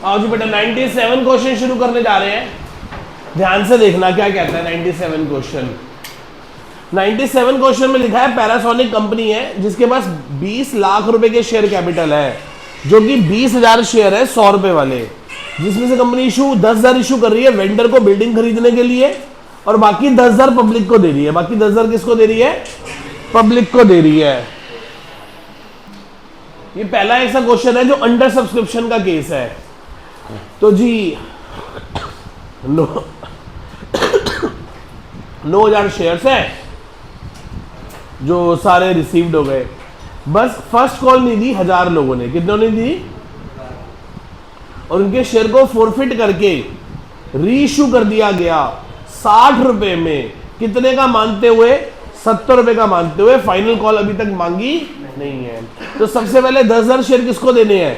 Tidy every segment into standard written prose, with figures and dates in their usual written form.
आओ जी बेटा 97 क्वेश्चन शुरू करने जा रहे हैं। ध्यान से देखना क्या कहता है 97 क्वेश्चन। 97 क्वेश्चन में लिखा है पैनासोनिक कंपनी है जिसके पास 20 लाख रुपए के शेयर कैपिटल है, जो कि 20,000 शेयर है 100 रुपए वाले, जिसमें से कंपनी 10,000 इशू कर रही है वेंडर को बिल्डिंग खरीदने के लिए और बाकी 10,000 पब्लिक को दे रही है। बाकी 10,000 किसको दे रही है? पब्लिक को दे रही है। ये पहला ऐसा क्वेश्चन है जो अंडर सब्सक्रिप्शन का केस है। तो जी 9,000 शेयर्स है जो सारे रिसीव्ड हो गए। बस फर्स्ट कॉल नहीं दी 1000 लोगों ने। कितनों ने दी? और उनके शेयर को फोरफिट करके रीइश्यू कर दिया गया 60 रुपए में। कितने का मानते हुए? 70 रुपए का मानते हुए। फाइनल कॉल अभी तक मांगी नहीं है। तो सबसे पहले 10,000 शेयर किसको देने हैं?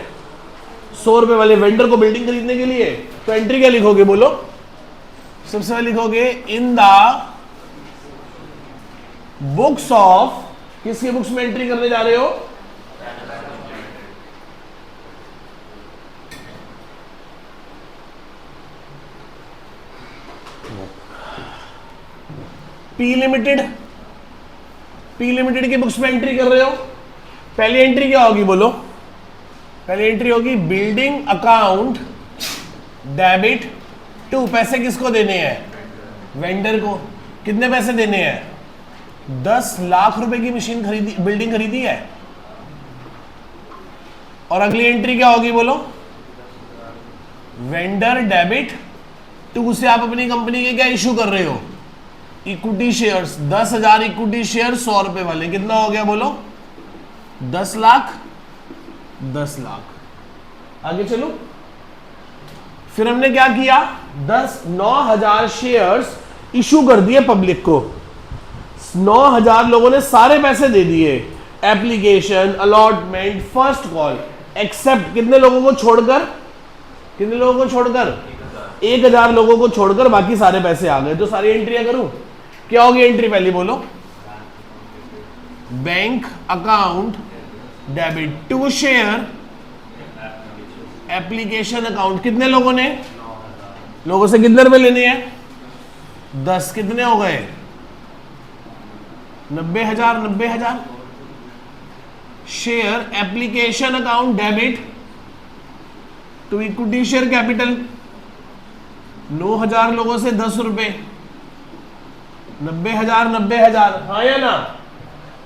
100 रुपए वाले वेंडर को बिल्डिंग खरीदने के लिए। तो एंट्री क्या लिखोगे बोलो? सबसे पहले लिखोगे इन द बुक्स ऑफ, किसके बुक्स में एंट्री करने जा रहे हो? P limited. पी लिमिटेड की बुक्स में एंट्री कर रहे हो। पहली एंट्री क्या होगी बोलो? पहली एंट्री होगी बिल्डिंग अकाउंट डेबिट टू। पैसे किसको देने हैं? वेंडर को। कितने पैसे देने हैं? 10 लाख रुपए की मशीन खरीदी, बिल्डिंग खरीदी है। और अगली एंट्री क्या होगी बोलो? वेंडर डेबिट टू से आप अपनी कंपनी के क्या इशू कर रहे हो? Equity shares. 10,000 इक्विटी शेयर 100 रुपए वाले। कितना हो गया बोलो? 10 लाख। 10 लाख। आगे चलो। फिर हमने क्या किया? 9,000 शेयर्स इशू कर दिए पब्लिक को। 9,000 लोगों ने सारे पैसे दे दिए। Application, allotment, first call, accept. कितने लोगों को छोड़कर? कितने लोगों को छोड़कर? 1,000 लोगों को छोड़कर बाकी सारे पैसे आ गए। तो सारी एंट्रियां करूं? क्या होगी एंट्री पहली बोलो? Bank account debit to share application account. कितने लोगों ने? लोगों से कितने रुपए लेने हैं? 10। कितने हो गए? 90,000। 90,000 share application account debit to equity share capital. 9,000 लोगों से 10 रुपए। 90,000। 90,000। हाँ या ना?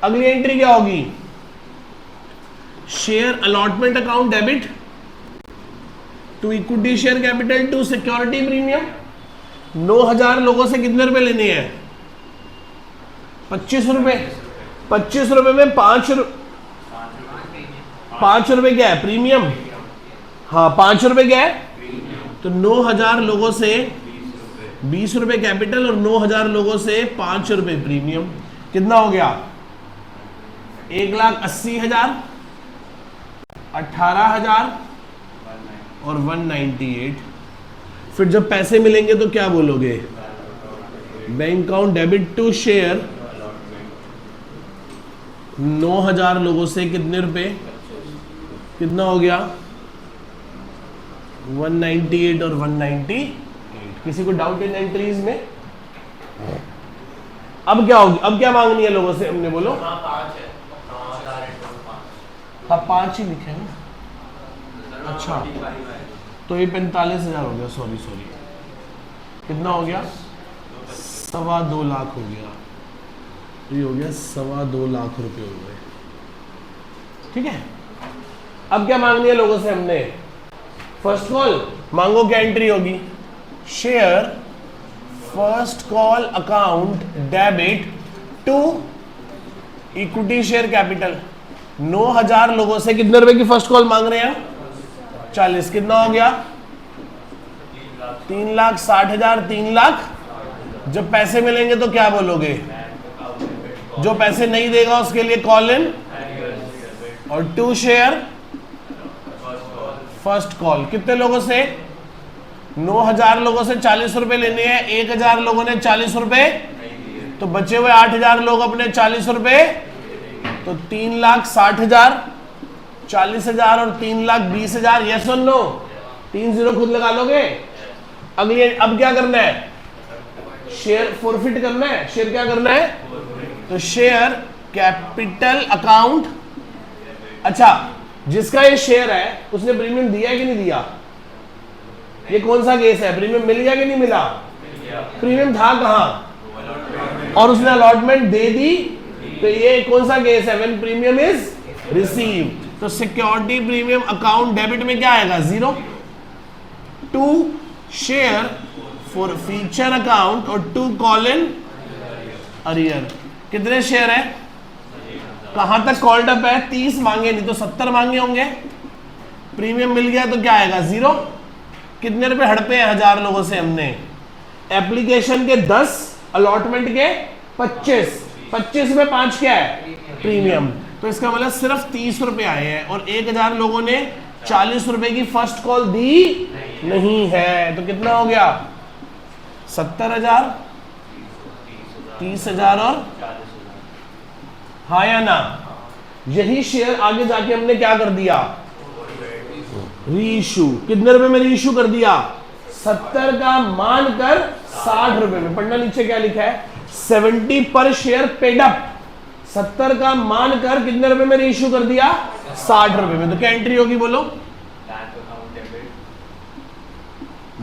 अगली एंट्री क्या होगी? Share allotment account debit to equity share capital to security premium. 9,000 लोगों से कितने रुपए लेने हैं? 25 रुपए। 25 रुपए में 5 रुपए क्या है? प्रीमियम। हाँ 5 रुपए क्या है? तो 9,000 लोगों से 20 रुपए कैपिटल और 9,000 लोगों से 5 रुपए प्रीमियम। कितना हो गया? 1,80,000, 18,000 और 198। फिर जब पैसे मिलेंगे तो क्या बोलोगे? Bank account debit to share 9,000 लोगों से कितने रुपए? कितना हो गया? 198 और 198। किसी को डाउट इन एंट्रीज में? अब क्या होगी? अब क्या मांगनी है लोगों से हमने बोलो? हाँ 5 ही लिखे हैं। अच्छा तो ये 45,000 हो गया। सॉरी कितना हो गया? 2.25 लाख हो गया। ये हो गया 2.25 लाख रुपए हो गए। ठीक है। अब क्या मांगनी है लोगों से हमने? First call. मांगो क्या एंट्री होगी? Share first call account debit to equity share capital. 9,000 लोगों से कितने रुपए की फर्स्ट कॉल मांग रहे हैं? 40। कितना हो गया? 3,60,000। 3 लाख। जब पैसे मिलेंगे तो क्या बोलोगे? जो पैसे नहीं देगा उसके लिए कॉल इन और टू शेयर फर्स्ट कॉल। कितने लोगों से? 9,000 लोगों से 40 रुपए लेने हैं। 1,000 लोगों ने 40 रुपए, तो बचे हुए 8,000 लोग अपने 40 रुपए, तो 3,60,000, 40,000 और 3,20,000। यस और नो? 3 0 खुद लगा लोगे। अगली अब क्या करना है, शेयर फॉरफिट करना है। शेयर क्या करना है, तो शेयर कैपिटल अकाउंट। अच्छा, जिसका ये शेयर है उसने प्रीमियम दिया है कि नहीं दिया? ये कौन सा केस है, प्रीमियम मिल गया कि नहीं मिला? प्रीमियम था कहां और उसने अलॉटमेंट दे दी, तो ये कौन सा केस है, व्हेन प्रीमियम इज रिसीव्ड। तो सिक्योरिटी प्रीमियम अकाउंट डेबिट में क्या आएगा, 0। To share forfeiture account और टू कॉल इन अरियर। कितने शेयर है, कहां तक कॉल्ड अप है, 30 मांगे, नहीं तो 70 मांगे होंगे। प्रीमियम मिल गया तो क्या आएगा, 0। कितने रुपए हड़पे हैं 1000 लोगों से हमने, एप्लीकेशन के 10, अलॉटमेंट के 25, 25 में 5 क्या है, प्रीमियम। तो इसका मतलब सिर्फ 30 रुपए आए हैं और 1000 लोगों ने 40 रुपए की फर्स्ट कॉल दी नहीं है। तो कितना हो गया, 70,000, 30,000 और हाँ या ना। यही शेयर आगे जाके हमने क्या कर दिया, रीइश्यू। कितने रुपए में रीइश्यू कर दिया, 70 का मानकर 60 रुपए में। पढ़ना नीचे क्या लिखा है, 70 पर शेयर पेड अप, 70 का मानकर कितने रुपए में रीइश्यू कर दिया, 60 रुपए में। तो क्या एंट्री होगी बोलो,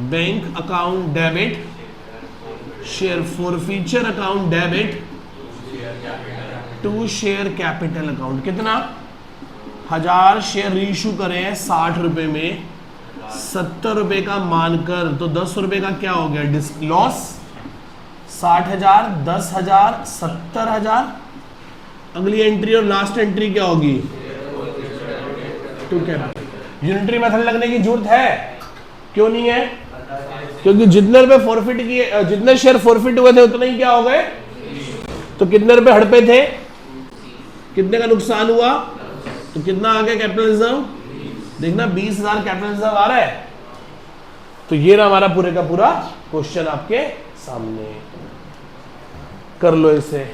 bank account debit, share forfeiture account debit, to share capital account. कितना, 1000 शेयर रीइश्यू करे हैं 60 रुपए में, 70 रुपए का मानकर, तो 10 रुपए का क्या हो गया, लॉस। 60,000, 10,000, 70,000। अगली एंट्री और लास्ट एंट्री क्या होगी, टू कैपिटल। यूनिटरी मेथड लगने की जरूरत है, क्यों नहीं है, क्योंकि जितने रुपए फॉरफिट किए, जितने शेयर फॉरफिट हुए थे उतने ही क्या हो गए। तो कितने रुपए हड़पे थे, कितने का नुकसान हुआ, तो कितना आ गया कैपिटल रिजर्व, देखना 20,000 कैपिटल रिजर्व आ रहा है। तो ये ना हमारा पूरे का पूरा क्वेश्चन आपके सामने, कर लो इसे।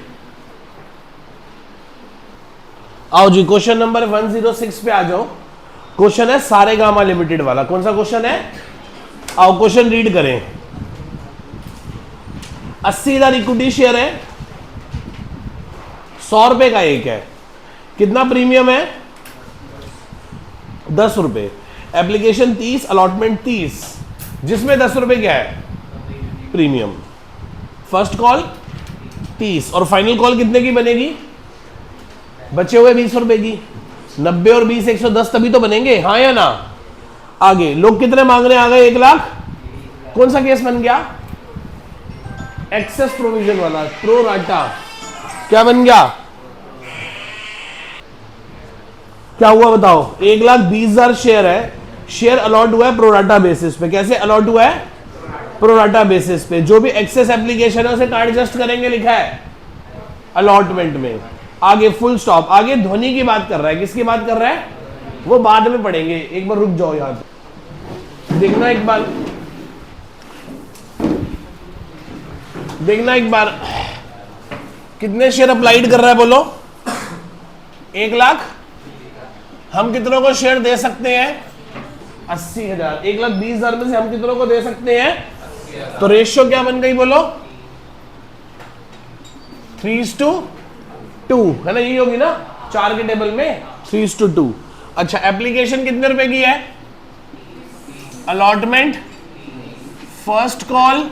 आओ जी, क्वेश्चन नंबर 106 पे आ जाओ। क्वेश्चन है सारेगामा लिमिटेड वाला। कौन सा क्वेश्चन है, आओ क्वेश्चन रीड करें। 80,000 इक्विटी शेयर है, 100 रुपए का एक है। कितना प्रीमियम है, 10 रुपए। एप्लीकेशन 30, अलॉटमेंट 30, जिसमें 10 रुपए क्या है, प्रीमियम। फर्स्ट कॉल 30 और फाइनल कॉल कितने की बनेगी, बचे हुए 20 रुपए की। 90 और 20 110 तभी तो बनेंगे, हाँ या ना। आगे लोग कितने मांग रहे हैं, आ गए 1 लाख। कौन सा केस बन गया, एक्सेस प्रोविजन वाला, प्रो राटा। क्या बन गया, क्या हुआ बताओ, 1,20,000 शेयर है, शेयर अलॉट हुआ है प्रोराटा बेसिस पे। कैसे अलॉट हुआ है, प्रोराटा बेसिस पे। जो भी एक्सेस एप्लीकेशन है उसे कार्ड एडजस्ट करेंगे, लिखा है अलॉटमेंट में। आगे फुल स्टॉप। आगे धोनी की बात कर रहा है, किसकी बात कर रहा है, वो बाद में पढ़ेंगे, एक बार रुक जाओ यहां पे। देखना एक बार, देखना एक बार, कितने शेयर अप्लाइड कर रहा है बोलो, 1 लाख। हम कितनों को शेयर दे सकते हैं, 80,000। 1,20,000 में से हम कितनों को दे सकते हैं, तो रेशियो क्या बन गई बोलो, 3:2 है ना, यही होगी ना 4 के टेबल में, 3:2। अच्छा, एप्लीकेशन कितने रुपए की है, allotment, first call,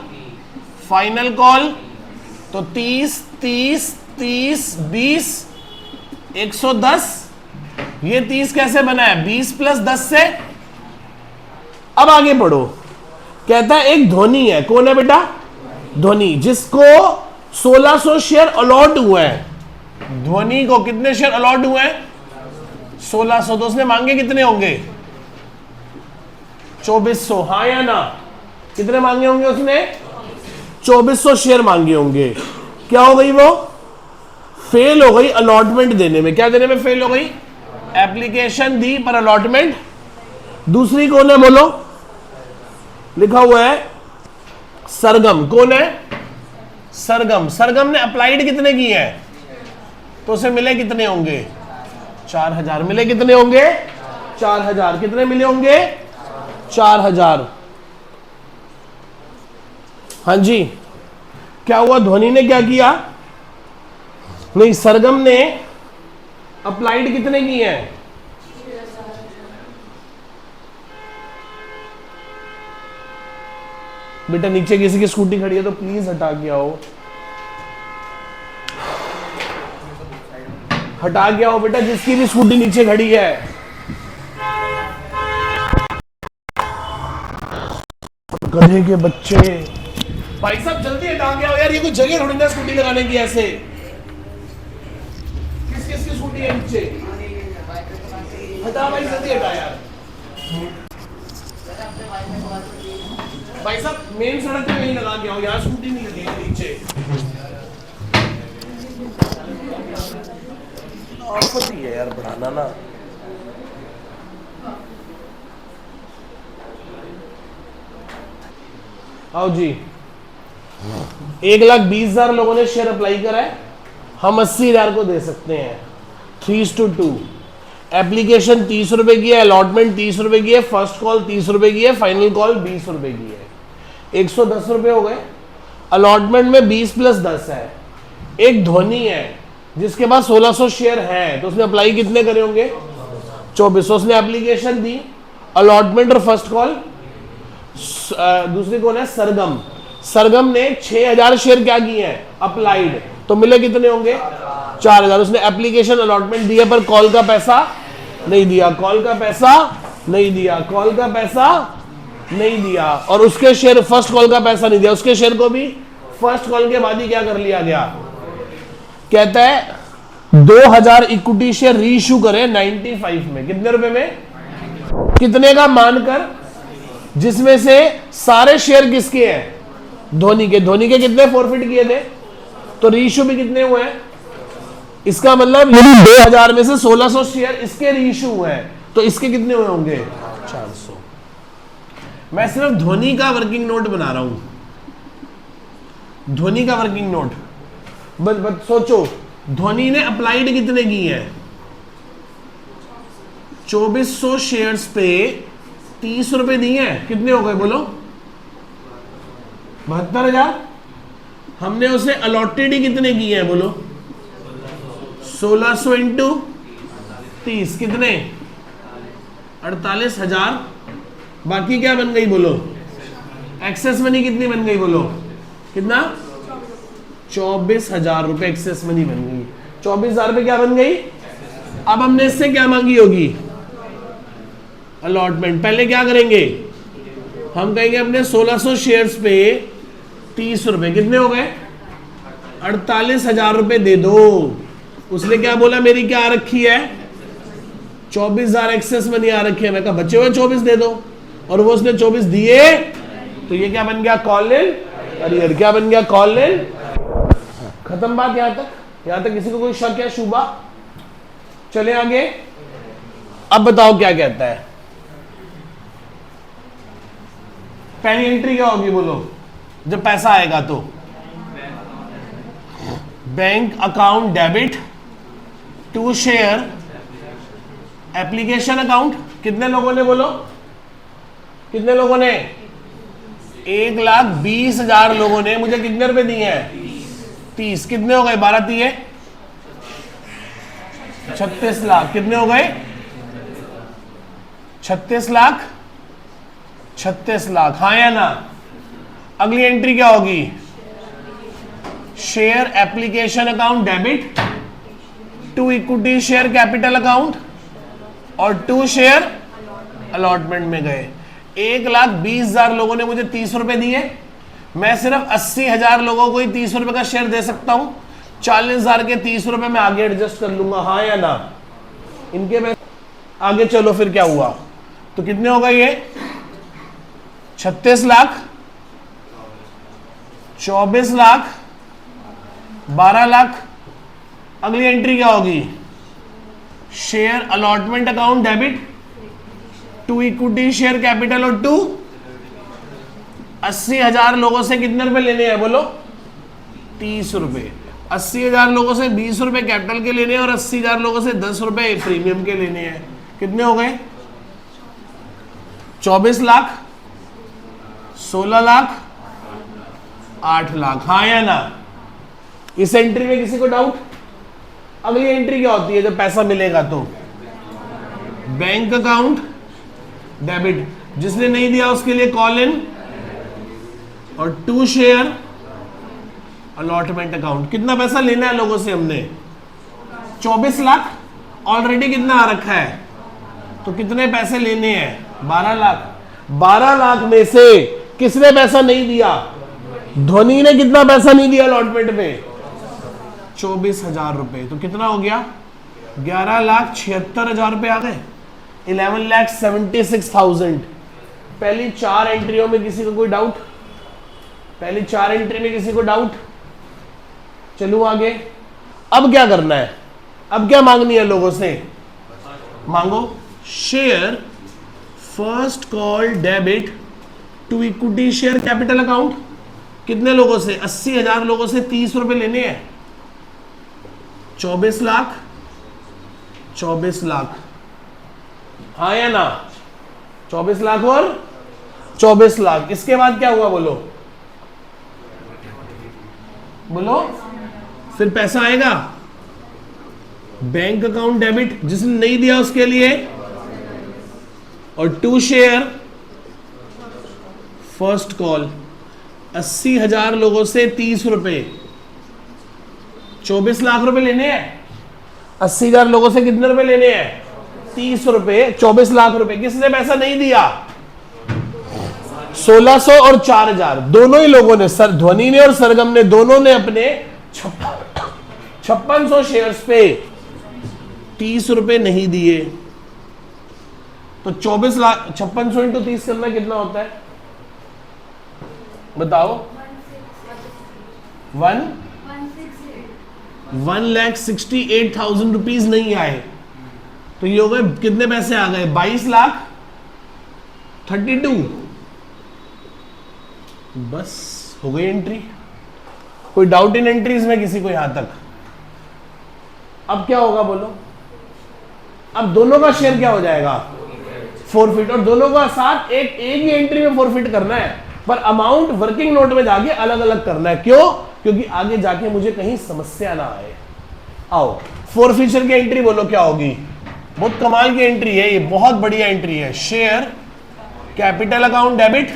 final call, तो 30 30 30 20 110। ये 30 कैसे बना है, 20 + 10 से। अब आगे पढ़ो, कहता है एक धोनी है, कौन है बेटा, धोनी, जिसको 1600 शेयर अलॉट हुए हैं। धोनी को कितने शेयर अलॉट हुए हैं, 1600। तो उसने मांगे कितने होंगे, 2400, हाँ या ना। कितने मांगे होंगे उसने, 2400 शेयर मांगे होंगे। क्या हो गई, वो फेल हो गई अलॉटमेंट देने में। क्या देने में फेल हो गई, एप्लीकेशन दी पर अलॉटमेंट। दूसरी कौन है बोलो, लिखा हुआ है सरगम। कौन है, सरगम। सरगम ने अप्लाइड कितने किए हैं, तो उसे मिले कितने होंगे, 4000। मिले कितने होंगे, 4000। कितने मिले होंगे, 4,000। हाँ जी, क्या हुआ? ध्वनि ने क्या किया? नहीं, सरगम ने अप्लाइड कितने किए हैं? बेटा नीचे किसी की स्कूटी खड़ी है तो प्लीज हटा के आओ, हटा के आओ बेटा, जिसकी भी स्कूटी नीचे खड़ी है। गधे के बच्चे, भाई साहब जल्दी हटा के आओ यार, ये कोई जगह थोड़ी ना स्कूटी लगाने की ऐसे। किस किस की स्कूटी है नीचे? हटा भाई, जल्दी हटा यार। भाई साहब मेन सड़क पे नहीं लगा के आओ, यहाँ स्कूटी नहीं लगेगी नीचे। आफत ही है यार बढ़ाना ना। आओ जी, 1,20,000 लोगों ने शेयर अप्लाई करा है, हम 80,000 को दे सकते हैं। 3:2। एप्लीकेशन 30 रुपए की है, अलॉटमेंट 30 रुपए की है, फर्स्ट कॉल 30 रुपए की है, फाइनल कॉल 20 रुपए की है। 110 रुपए हो गए। अलॉटमेंट में 20 + 10 है। एक ध्वनि है जिसके पास 1600 शेयर है, तो उसने अप्लाई कितने करे होंगे? 2400। उसने एप्लीकेशन दी, अलॉटमेंट और फर्स्ट कॉल। दूसरी कौन है? सरगम। सरगम ने 6000 शेयर क्या किए हैं? अप्लाइड। तो मिले कितने होंगे? 4000। उसने एप्लीकेशन अलॉटमेंट दिया पर कॉल का पैसा नहीं दिया, कॉल का पैसा नहीं दिया, कॉल का पैसा नहीं दिया, और उसके शेयर फर्स्ट कॉल का पैसा नहीं दिया, उसके शेयर को भी फर्स्ट कॉल के बाद ही क्या कर लिया गया? कहता है 2000 इक्विटी शेयर रीइश्यू करें 95 में। कितने रुपए में? कितने का मानकर? जिसमें से सारे शेयर किसके हैं? धोनी के। धोनी के कितने फॉरफिट किए थे? तो रीइश्यू भी कितने हुए हैं? इसका मतलब 2000 में से 1600 शेयर इसके रीइश्यू हुए हैं, तो इसके कितने हुए होंगे? 400। मैं सिर्फ धोनी का वर्किंग नोट बना रहा हूं, धोनी का वर्किंग नोट। बस सोचो, धोनी ने अप्लाइड कितने की है? 2400 शेयर्स पे 30 रुपए दिए हैं, कितने हो गए बोलो? 72,000। हमने उसे अलॉटेड ही कितने किए हैं बोलो? 1600 इंटू 30 कितने? 48,000। बाकी क्या बन गई बोलो? एक्सेस मनी कितनी बन गई बोलो? कितना? 24,000 रुपए एक्सेस मनी बन गई। 24,000 रुपए क्या बन गई? अब हमने इससे क्या मांगी होगी? अलॉटमेंट। पहले क्या करेंगे? हम कहेंगे अपने 1600 शेयर्स पे 30 रुपए, कितने हो गए? 48,000 रुपए दे दो। उसने क्या बोला? मेरी क्या आ रखी है? 24,000 एक्सेस मनी आ रखी है। मैं कहा बचे हुए 24 दे दो, और वो उसने 24 दिए, तो ये क्या बन गया? Call in arrear. क्या बन गया? Call in. खत्म बात यहां तक? यहां तक किसी को कोई शक या शुबा? चले आगे। अब बताओ क्या कहता है? पहली एंट्री क्या होगी बोलो जब पैसा आएगा? तो bank account debit to share application account. कितने लोगों ने बोलो? कितने लोगों ने? 1,20,000 लोगों ने मुझे कितने रुपए दिए हैं? 30। कितने हो गए? 12 दिए 36 लाख। कितने हो गए? 36 लाख। 36 लाख, हाँ या ना? अगली एंट्री क्या होगी? Share application account debit to equity share capital account, और टू शेयर अलॉटमेंट में गए। 1,20,000 लोगों ने मुझे 30 रुपए दिए। मैं सिर्फ 80,000 लोगों को ही 30 रुपए का शेयर दे सकता हूं। 40,000 के 30 रुपए मैं आगे एडजस्ट कर लूंगा, हाँ या ना? इनके में आगे चलो, फिर क्या हुआ? तो कितने हो गए ये? 36 लाख, 24 लाख, 12 लाख। अगली एंट्री क्या होगी? Share allotment account debit to equity share capital, और टू 80,000 लोगों से कितने रुपए लेने हैं बोलो? 30 रुपए। 80,000 लोगों से 20 रुपए कैपिटल के लेने हैं, और 80,000 लोगों से 10 रुपए प्रीमियम के लेने हैं। कितने हो गए? 24 लाख, 16 लाख, 8 लाख, हाँ या ना? इस एंट्री में किसी को डाउट? अगली एंट्री क्या होती है जब पैसा मिलेगा तो? बैंक अकाउंट डेबिट, जिसने नहीं दिया उसके लिए कॉल इन, और 2 शेयर अलॉटमेंट अकाउंट। कितना पैसा लेना है लोगों से हमने? 24 लाख। ऑलरेडी कितना आ रखा है, तो कितने पैसे लेने हैं? 12 लाख। 12 लाख में से किसने पैसा नहीं दिया? ध्वनि ने कितना पैसा नहीं दिया अलॉटमेंट में? 24,000 रुपए। तो कितना हो गया? 11,76,000 रुपए आ गए। 11,76,000। पहली 4 एंट्रियों में किसी को कोई डाउट? पहली 4 एंट्री में किसी को डाउट? चलूं आगे। अब क्या करना है? अब क्या मांगनी है लोगों से? मांगो share first call debit to equity share capital account. कितने लोगों से? 80,000 लोगों से 30 रुपए लेने हैं। 24 लाख, 24 लाख, हाँ या ना? 24 लाख और 24 लाख। इसके बाद क्या हुआ बोलो? बोलो। फिर पैसा आएगा बैंक अकाउंट डेबिट, जिसने नहीं दिया उसके लिए, और 2 शेयर फर्स्ट कॉल। 80,000 लोगों से 30 रुपए, 24 लाख रुपए लेने हैं। 80,000 लोगों से कितने रुपए लेने हैं? 30 रुपए। 24 लाख रुपए। किसने पैसा नहीं दिया? 1600 और 4,000। दोनों ही लोगों ने, सर ध्वनि ने और सरगम ने, दोनों ने अपने 5600 शेयर्स पे 30 रुपए नहीं दिए। तो 24 लाख 5600 इंटू 30 करना कितना होता है बताओ? 1,68,000 रुपीज नहीं आए। तो ये हो गए कितने पैसे आ गए? 22 लाख 32। बस हो गई एंट्री। कोई डाउट इन एंट्रीज में किसी को यहां तक? अब क्या होगा बोलो? अब दोनों का शेयर क्या हो जाएगा? फॉरफिट। और दोनों का साथ एक ही एंट्री में फॉरफिट करना है, पर अमाउंट वर्किंग नोट में जाके अलग अलग करना है। क्यों? क्योंकि आगे जाके मुझे कहीं समस्या ना आए। आओ फॉरफिचर की एंट्री बोलो क्या होगी? बहुत कमाल की एंट्री है ये, बहुत बढ़िया एंट्री है। Share capital account debit,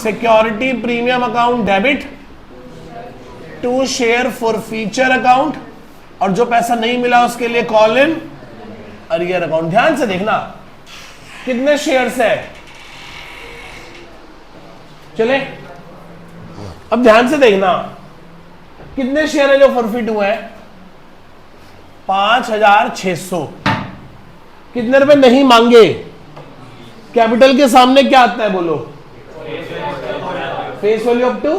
security premium account debit, 2 share forfeiture account, और जो पैसा नहीं मिला उसके लिए कॉल इन अरियर अकाउंट। ध्यान से देखना कितने शेयर्स है। चले अब ध्यान से देखना कितने शेयर है जो फॉरफिट हुए हैं? 5,600। कितने रुपए नहीं मांगे? कैपिटल के सामने क्या आता है बोलो? Face value up to.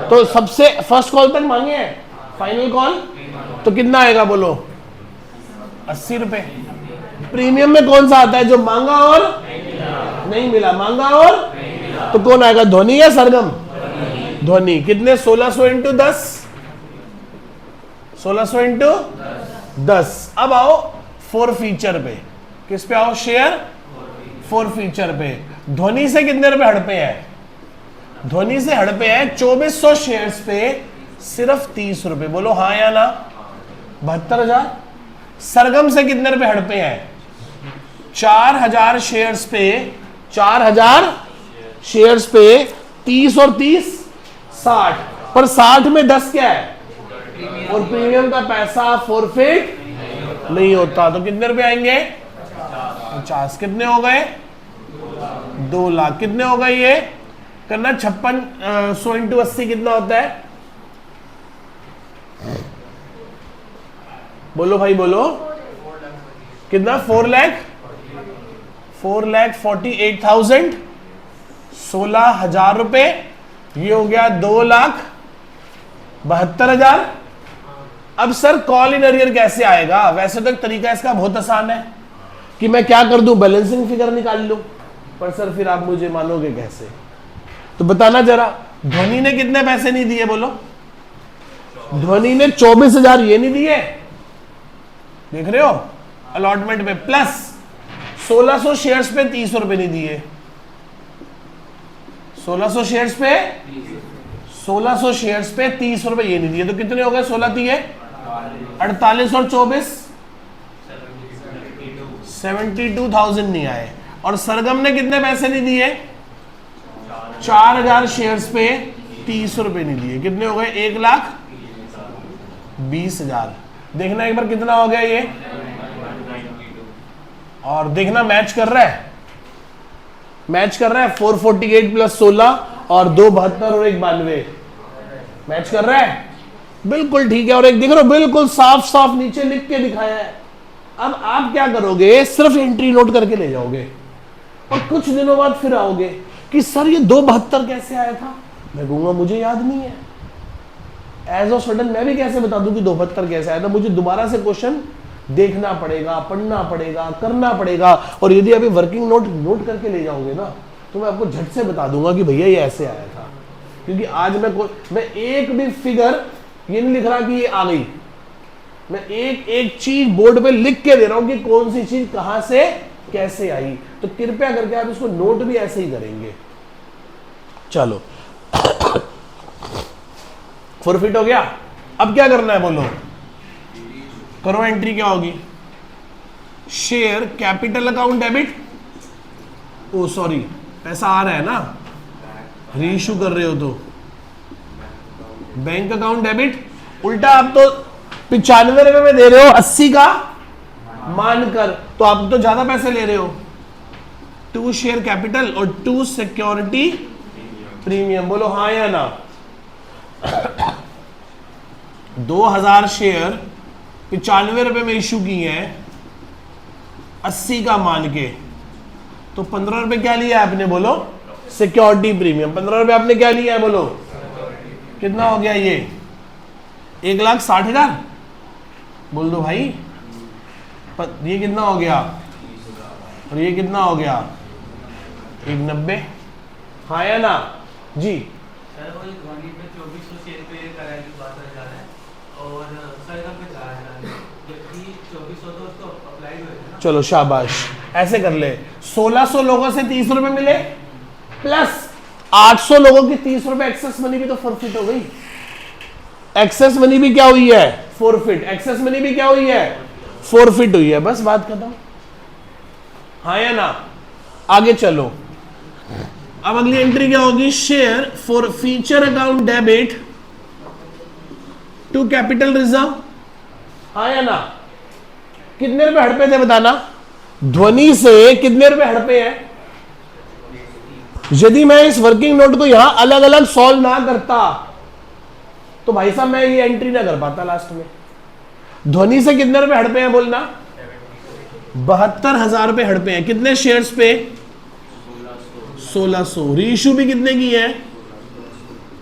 तो सबसे फर्स्ट कॉल तक मांगे हैं, फाइनल कॉल तो कितना आएगा बोलो? 80 रुपए। प्रीमियम में कौन सा आता है? जो मांगा और नहीं मिला। मांगा और तो कौन आएगा? ध्वनि या सरगम? ध्वनि। कितने? 1600 इंटू 10। 1600 इंटू 10। अब आओ फॉरफिचर पे। किस पे आओ? शेयर फॉरफिचर पे। ध्वनि से कितने रुपए हड़पे हैं? ध्वनि से हड़पे हैं 2400 शेयर्स पे सिर्फ 30 रुपए। बोलो हाँ या ना? 72,000। सरगम से कितने रुपए हड़पे हैं? 4,000 शेयर्स पे, 4,000 शेयर्स पे 30 और 30 60, पर 60 में 10 क्या है? और प्रीमियम का पैसा फॉरफिट नहीं होता। तो कितने रुपए आएंगे? 50। कितने हो गए? 2 लाख। कितने हो गए? ये करना 5600 इंटू 80 कितना होता है? बोलो भाई बोलो। कितना? 4,48,000। 16,000 रुपए। ये हो गया 2,72,000। अब सर कॉल इन अरियर कैसे आएगा? वैसे तो एक तरीका इसका बहुत आसान है कि मैं क्या कर दूं, बैलेंसिंग फिगर निकाल लूं, पर सर फिर आप मुझे मानोगे कैसे? तो बताना जरा। ध्वनि ने कितने पैसे नहीं दिए बोलो? ध्वनि ने 24,000 ये नहीं दिए, देख रहे हो अलॉटमेंट में, प्लस 1600 शेयर्स पे 30 रुपए नहीं दिए, 1600 शेयर्स पे 1600 शेयर्स पे 30 रुपए ये नहीं दिए, तो कितने हो गए? 16 दिए 48 और 24 72,000 नहीं आए। और सरगम ने कितने पैसे नहीं दिए? 4000 शेयर्स पे 30 रुपए नहीं दिए, कितने हो गए? 1,20,000। देखना एक बार कितना हो गया ये, और देखना मैच कर रहा है, मैच कर रहा है। 448 प्लस 16 और 272 और 192 मैच कर रहा है, बिल्कुल ठीक है। और एक देख रहे हो बिल्कुल साफ साफ नीचे लिख के दिखाया है। अब आप क्या करोगे? सिर्फ एंट्री नोट करके ले जाओगे और कुछ दिनों बाद फिर आओगे कि सर ये 272 कैसे आया था। मैं कहूंगा मुझे याद नहीं है। एज ऑफ सडन मैं भी कैसे बता दूं कि 272 कैसे आया था? मुझे दोबारा से क्वेश्चन देखना पड़ेगा, पढ़ना पड़ेगा, करना पड़ेगा। और यदि अभी वर्किंग नोट करके ले जाओगे ना, तो मैं आपको झट से बता दूंगा कि भैया ये ऐसे आया था। क्योंकि आज मैं एक भी फिगर ये नहीं लिख रहा कि ये आ गई, मैं एक एक चीज बोर्ड पे लिख के दे रहा हूं कि कौन सी चीज कहां से कैसे आई। तो कृपया करके आप इसको नोट भी ऐसे ही करेंगे। चलो फॉरफिट हो गया। अब क्या करना है बोलो? करो एंट्री, क्या होगी? शेयर कैपिटल अकाउंट डेबिट, ओ सॉरी पैसा आ रहा है ना, रीइश्यू कर रहे हो तो बैंक अकाउंट डेबिट। उल्टा आप तो 95 रुपए में दे रहे हो 80 का मानकर, तो आप तो ज्यादा पैसे ले रहे हो। 2 शेयर कैपिटल और 2 सिक्योरिटी प्रीमियम, बोलो हाँ या ना। 2000 शेयर 95 रुपए में इश्यू किए हैं 80 का मान के, तो 15 रुपए क्या लिया है आपने? बोलो सिक्योरिटी प्रीमियम। 15 रुपए आपने क्या लिया है? बोलो कितना हो गया ये? 1,60,000 बोल दो भाई। ये कितना हो गया? और ये कितना हो गया? 190। हाँ या ना जी? सर वो 2400 शेयर पे कराया जो 12,000 है और सरगम पे 4,000 है, जबकि 2400 तो उसको अप्लाइड हुए थे ना। चलो शाबाश, ऐसे कर ले। 1600 लोगों से 30 रुपए मिले प्लस 800 लोगों की 30 रुपए एक्सेस मनी भी तो फॉरफिट हो गई। एक्सेस मनी भी क्या हुई है? फॉरफिट। एक्सेस मनी भी क्या हुई है? फॉरफिट हुई है। बस बात खत्म। हाँ या ना? आगे चलो। अब अगली एंट्री क्या होगी? Share forfeiture account debit to capital reserve. हाँ या ना? कितने रुपए हड़पे थे बताना? ध्वनि से कितने रुपए हड़पे हैं? यदि मैं इस वर्किंग नोट को यहां अलग अलग सॉल्व ना करता तो भाई साहब मैं ये एंट्री ना कर पाता लास्ट में। ध्वनि से कितने रुपए हड़पे हैं बोलना? 72,000 रुपए हड़पे हैं। कितने शेयर्स पे? 1600। रीइश्यू भी कितने की है?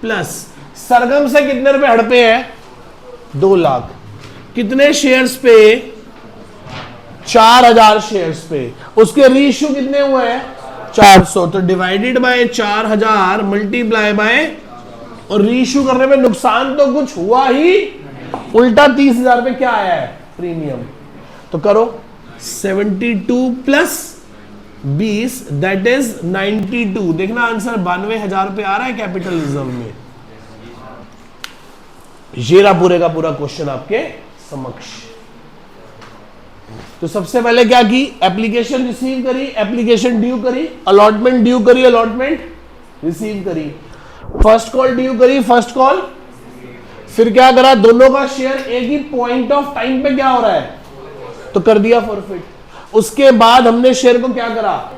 प्लस सरगम से कितने रुपए हड़पे हैं? 2 लाख। कितने शेयर्स पे? 4,000 शेयर्स पे। उसके रीइश्यू कितने हुए हैं? 400। तो डिवाइडेड बाय 4,000 मल्टीप्लाई बाय, और रीइश्यू करने में नुकसान तो कुछ हुआ ही, उल्टा 30,000 पे क्या आया है? प्रीमियम। तो करो 72 प्लस 20 दैट इज 92। देखना आंसर 92,000 पे आ रहा है कैपिटल रिजर्व में। ये रहा पूरे का पूरा क्वेश्चन आपके समक्ष। तो सबसे पहले क्या की? एप्लीकेशन रिसीव करी, एप्लीकेशन ड्यू करी, अलॉटमेंट ड्यू करी, अलॉटमेंट रिसीव करी, फर्स्ट कॉल ड्यू करी, फर्स्ट कॉल। फिर क्या करा? दोनों का शेयर एक ही पॉइंट ऑफ टाइम पे क्या हो रहा है? तो कर दिया फॉरफिट। उसके बाद हमने शेयर को क्या करा?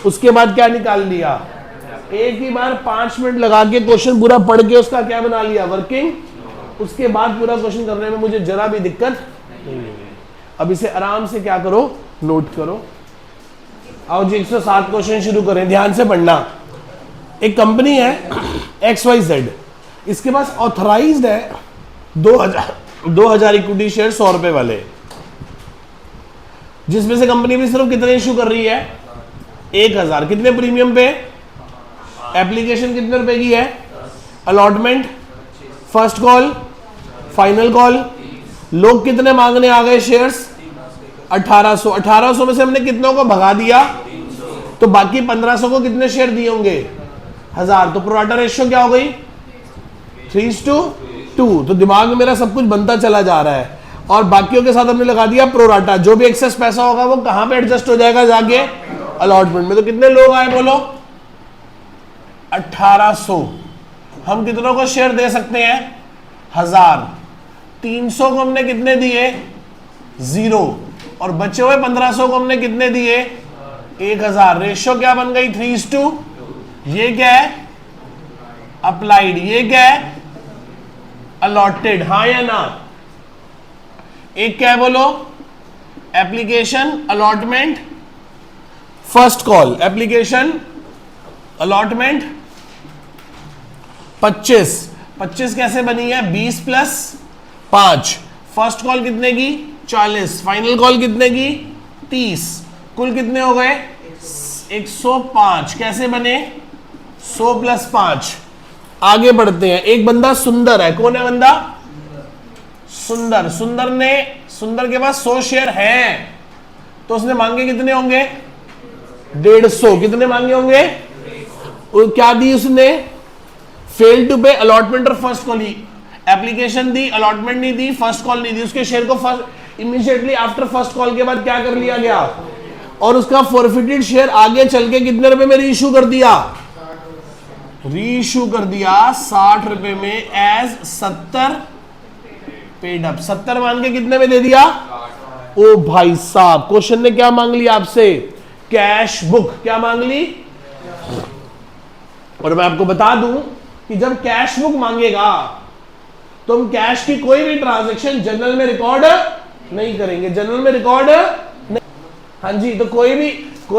उसके बाद क्या निकाल लिया? एक ही बार 5 मिनट लगा के क्वेश्चन पूरा पढ़ के उसका क्या बना लिया? वर्किंग। उसके बाद पूरा क्वेश्चन करने में मुझे जरा भी दिक्कत नहीं है। अब इसे आराम से क्या करो? नोट करो। आओ जी 107 क्वेश्चन शुरू करें, ध्यान से पढ़ना। एक कंपनी है XYZ, इसके पास ऑथराइज्ड है 2,000 इक्विटी शेयर 100 रुपए वाले, जिसमें से कंपनी भी सिर्फ कितने इश्यू कर रही है? 1,000। कितने प्रीमियम पे? एप्लीकेशन कितने रुपए की है? Allotment, first call, final call. लोग कितने मांगने आ गए शेयर्स? 1800। 1800 में से हमने कितनों को भगा दिया, तो बाकी 1500 को कितने शेयर दिए होंगे, 1000। तो प्रोराटा रेशियो क्या हो गई, 3:2। तो दिमाग में मेरा सब कुछ बनता चला जा रहा है। और बाकियों के साथ हमने लगा दिया प्रोराटा। जो भी एक्सेस पैसा होगा वो कहां पे एडजस्ट हो जाएगा, जाके अलॉटमेंट में। तो कितने लोग आए बोलो, 1800। हम कितनों को शेयर दे सकते हैं, 1000। 300 को हमने कितने दिए, 0। और बचे हुए 1500 को हमने कितने दिए, 1000। रेशियो क्या बन गई, 3:2। ये क्या है, अप्लाइड। ये क्या है, अलॉटेड। हाँ या ना। एक क्या है बोलो, application allotment first call. Application allotment 25 कैसे बनी है, 20 + 5। फर्स्ट कॉल कितने की, 40। फाइनल कॉल कितने की, 30। कुल कितने हो गए, 105। कैसे बने, 100 + 5। आगे बढ़ते हैं। एक बंदा सुंदर है, कौन है बंदा, सुंदर। सुंदर के पास 100 शेयर हैं, तो उसने मांगे कितने होंगे, 150। कितने मांगे होंगे, और क्या दी उसने, फेल टू पे अलॉटमेंट और फर्स्ट कॉल। एप्लीकेशन दी, अलॉटमेंट नहीं दी, फर्स्ट कॉल नहीं दी। उसके शेयर को first immediately after first call के बाद क्या कर लिया गया, और उसका फॉरफिटेड शेयर आगे चल के कितने रुपए में रीइश्यू कर दिया, रीइश्यू कर दिया 60 रुपए में एज 70 पेड अप। 70 मान के कितने में दे दिया, ओ भाई साहब, क्वेश्चन ने क्या मांग लिया आपसे, कैश बुक। क्या मांग ली, और मैं आपको बता दूं कि जब कैश बुक मांगेगा तो हम कैश की कोई भी ट्रांजैक्शन जनरल में रिकॉर्ड नहीं करेंगे। जनरल में रिकॉर्ड नहीं, हाँ जी, तो कोई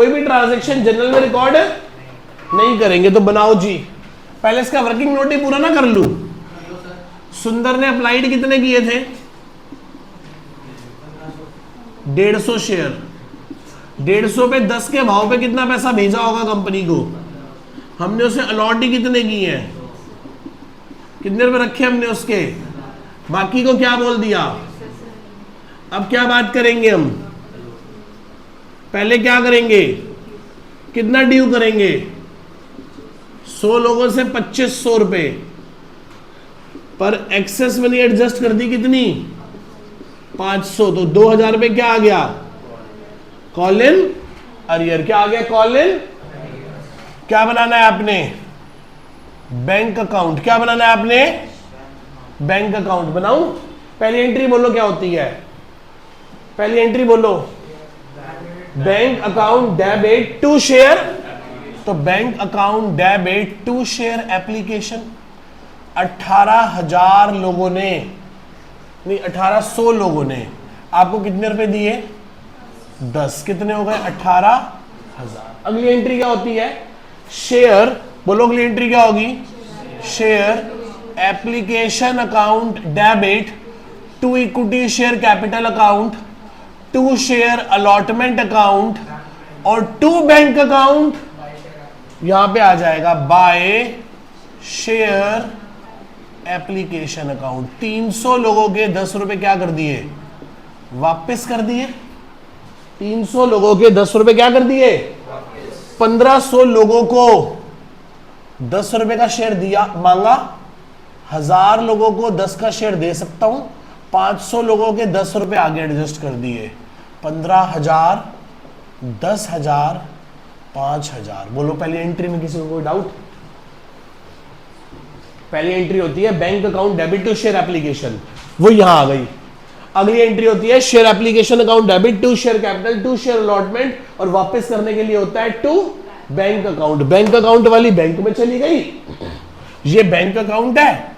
भी ट्रांजैक्शन जनरल में रिकॉर्ड नहीं करेंगे। तो बनाओ जी, पहले इसका वर्किंग नोट ही पूरा ना कर लूं। सुंदर ने अप्लाइड कितने किए थे, 150 शेयर। 150 पे 10 के भाव पे कितना पैसा भेजा होगा कंपनी को, हमने उसे अलॉट ही कितने की है, कितने रुपए रखे हमने उसके, बाकी को क्या बोल दिया। अब क्या बात करेंगे हम, पहले क्या करेंगे, कितना ड्यू करेंगे, 100 लोगों से 2500 रुपए पर एक्सेस मनी एडजस्ट कर दी कितनी, 500। तो 2000 रुपए क्या आ गया, कॉल इन अरियर। क्या आ गया, कॉल इन। क्या बनाना है आपने, बैंक अकाउंट। क्या बनाना है आपने, बैंक अकाउंट। बनाऊं, पहली एंट्री बोलो क्या होती है, पहली एंट्री बोलो, bank account debit to share. तो bank account debit to share application. 18,000 लोगों ने, नहीं 1800 लोगों ने आपको कितने रुपए दिए, 10। कितने हो गए, 18,000। अगली एंट्री क्या होती है, शेयर। बोलो अगली एंट्री क्या होगी, share application account debit to equity share capital account to share allotment account और टू बैंक अकाउंट। यहां पे आ जाएगा बाय शेयर एप्लीकेशन अकाउंट। 300 लोगों के 10 रुपए क्या कर दिए, वापस कर दिए। 300 लोगों के 10 रुपए क्या कर दिए, 1500 लोगों को 10 रुपए का शेयर दिया, मांगा। 1000 लोगों को 10 का शेयर दे सकता हूं, 500 लोगों के 10 रुपए आगे एडजस्ट कर दिए। 15,000, 10,000, 5,000। बोलो पहली एंट्री में किसी को कोई डाउट। पहली एंट्री होती है bank account debit to share application, वो यहां आ गई। अगली एंट्री होती है share application account debit to share capital to share allotment, और वापस करने के लिए होता है to bank account. Bank account वाली बैंक में चली गई, ये बैंक अकाउंट है,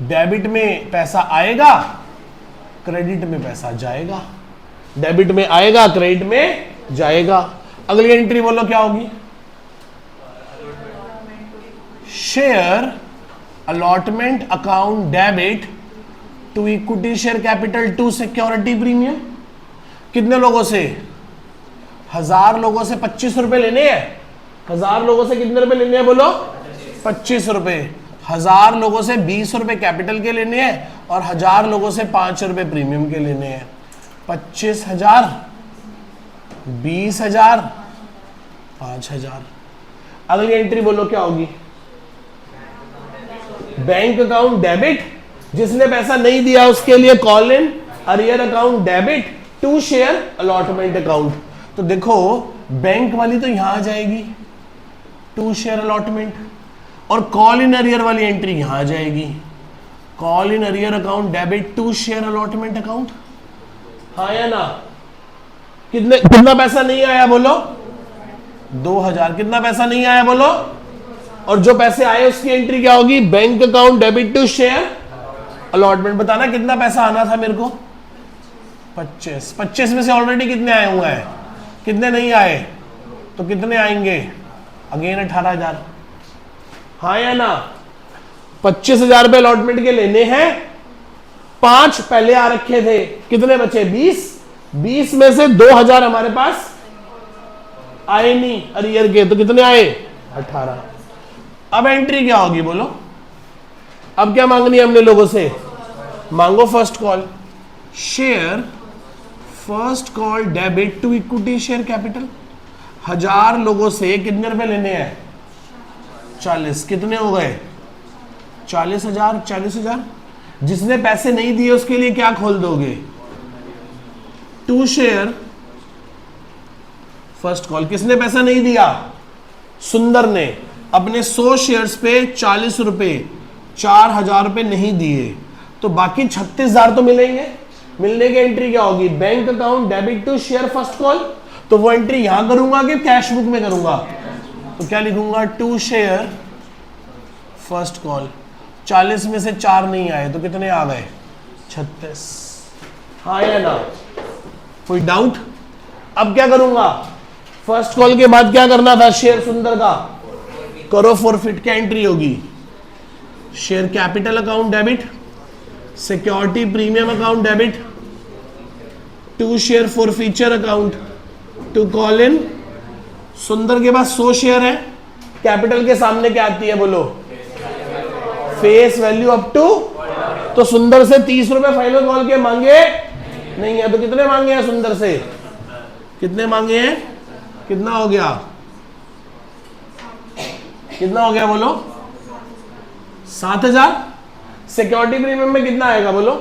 डेबिट में पैसा आएगा, क्रेडिट में पैसा जाएगा। डेबिट में आएगा, क्रेडिट में जाएगा। अगली एंट्री बोलो क्या होगी, share allotment account debit to equity share capital to security premium. कितने लोगों से, 1000 लोगों से 25 रुपए लेने हैं। 1000 लोगों से कितने रुपए लेने हैं बोलो, 25 रुपए। 1000 लोगों से 20 रुपए कैपिटल के लेने हैं और 1000 लोगों से 5 रुपए प्रीमियम के लेने हैं। 25,000, 20,000, 5,000। अगली एंट्री बोलो क्या होगी? बैंक अकाउंट डेबिट, जिसने पैसा नहीं दिया उसके लिए call in arrear account debit to share allotment account. तो देखो बैंक वाली तो यहां आ जाएगी टू शेयर अलॉटमेंट, और कॉल इन अरियर वाली एंट्री यहां आ जाएगी call in arrear account debit to share allotment account. हाँ या ना? कितना पैसा नहीं आया बोलो? 2,000। कितना पैसा नहीं आया बोलो? और जो पैसे आए उसकी एंट्री क्या होगी? Bank account debit to share allotment. बताना कितना पैसा आना था मेरे को? 25। 25 में से ऑलरेडी कितने आए हुए हैं? कितने नहीं आए? तो कितने आएंगे? अगेन 18,000। हाँ या ना? 25,000 रुपए अलॉटमेंट के लेने हैं, 5 पहले आ रखे थे, कितने बचे? 20। 20 में से 2,000 हमारे पास आए नहीं अरियर के, तो कितने आए? 18। अब एंट्री क्या होगी बोलो? अब क्या मांगनी है हमने लोगों से? मांगो first call, share first call debit to equity share capital. 1000 लोगों से कितने रुपए लेने हैं? 40। कितने हो गए? 40,000। 40,000। जिसने पैसे नहीं दिए उसके लिए क्या खोल दोगे? To share first call. किसने पैसा नहीं दिया? सुंदर ने अपने 100 शेयर्स पे 40 रुपए, 4,000 रुपए नहीं दिए, तो बाकी 36,000 तो मिलेंगे। मिलने की एंट्री क्या होगी? Bank account debit to share first call. तो वो एंट्री यहां करूंगा कि कैश बुक में करूंगा? तो क्या लिखूंगा? To share first call. 40 में से 4 नहीं आए तो कितने आ गए? 36। हाँ या ना? कोई डाउट? अब क्या करूंगा? फर्स्ट कॉल के बाद क्या करना था? शेयर सुंदर का करो फॉरफिट। क्या एंट्री होगी? Share capital account debit, security premium account debit to share forfeiture account to call in. Sundar के पास 100 शेयर है, कैपिटल के सामने क्या आती है बोलो? Face value up to. तो सुंदर से 30 रुपए फाइनल कॉल के मांगे नहीं है, तो कितने मांगे हैं सुंदर से? कितने मांगे हैं? कितना हो गया? कितना हो गया बोलो? 7,000। सिक्योरिटी प्रीमियम में कितना आएगा बोलो?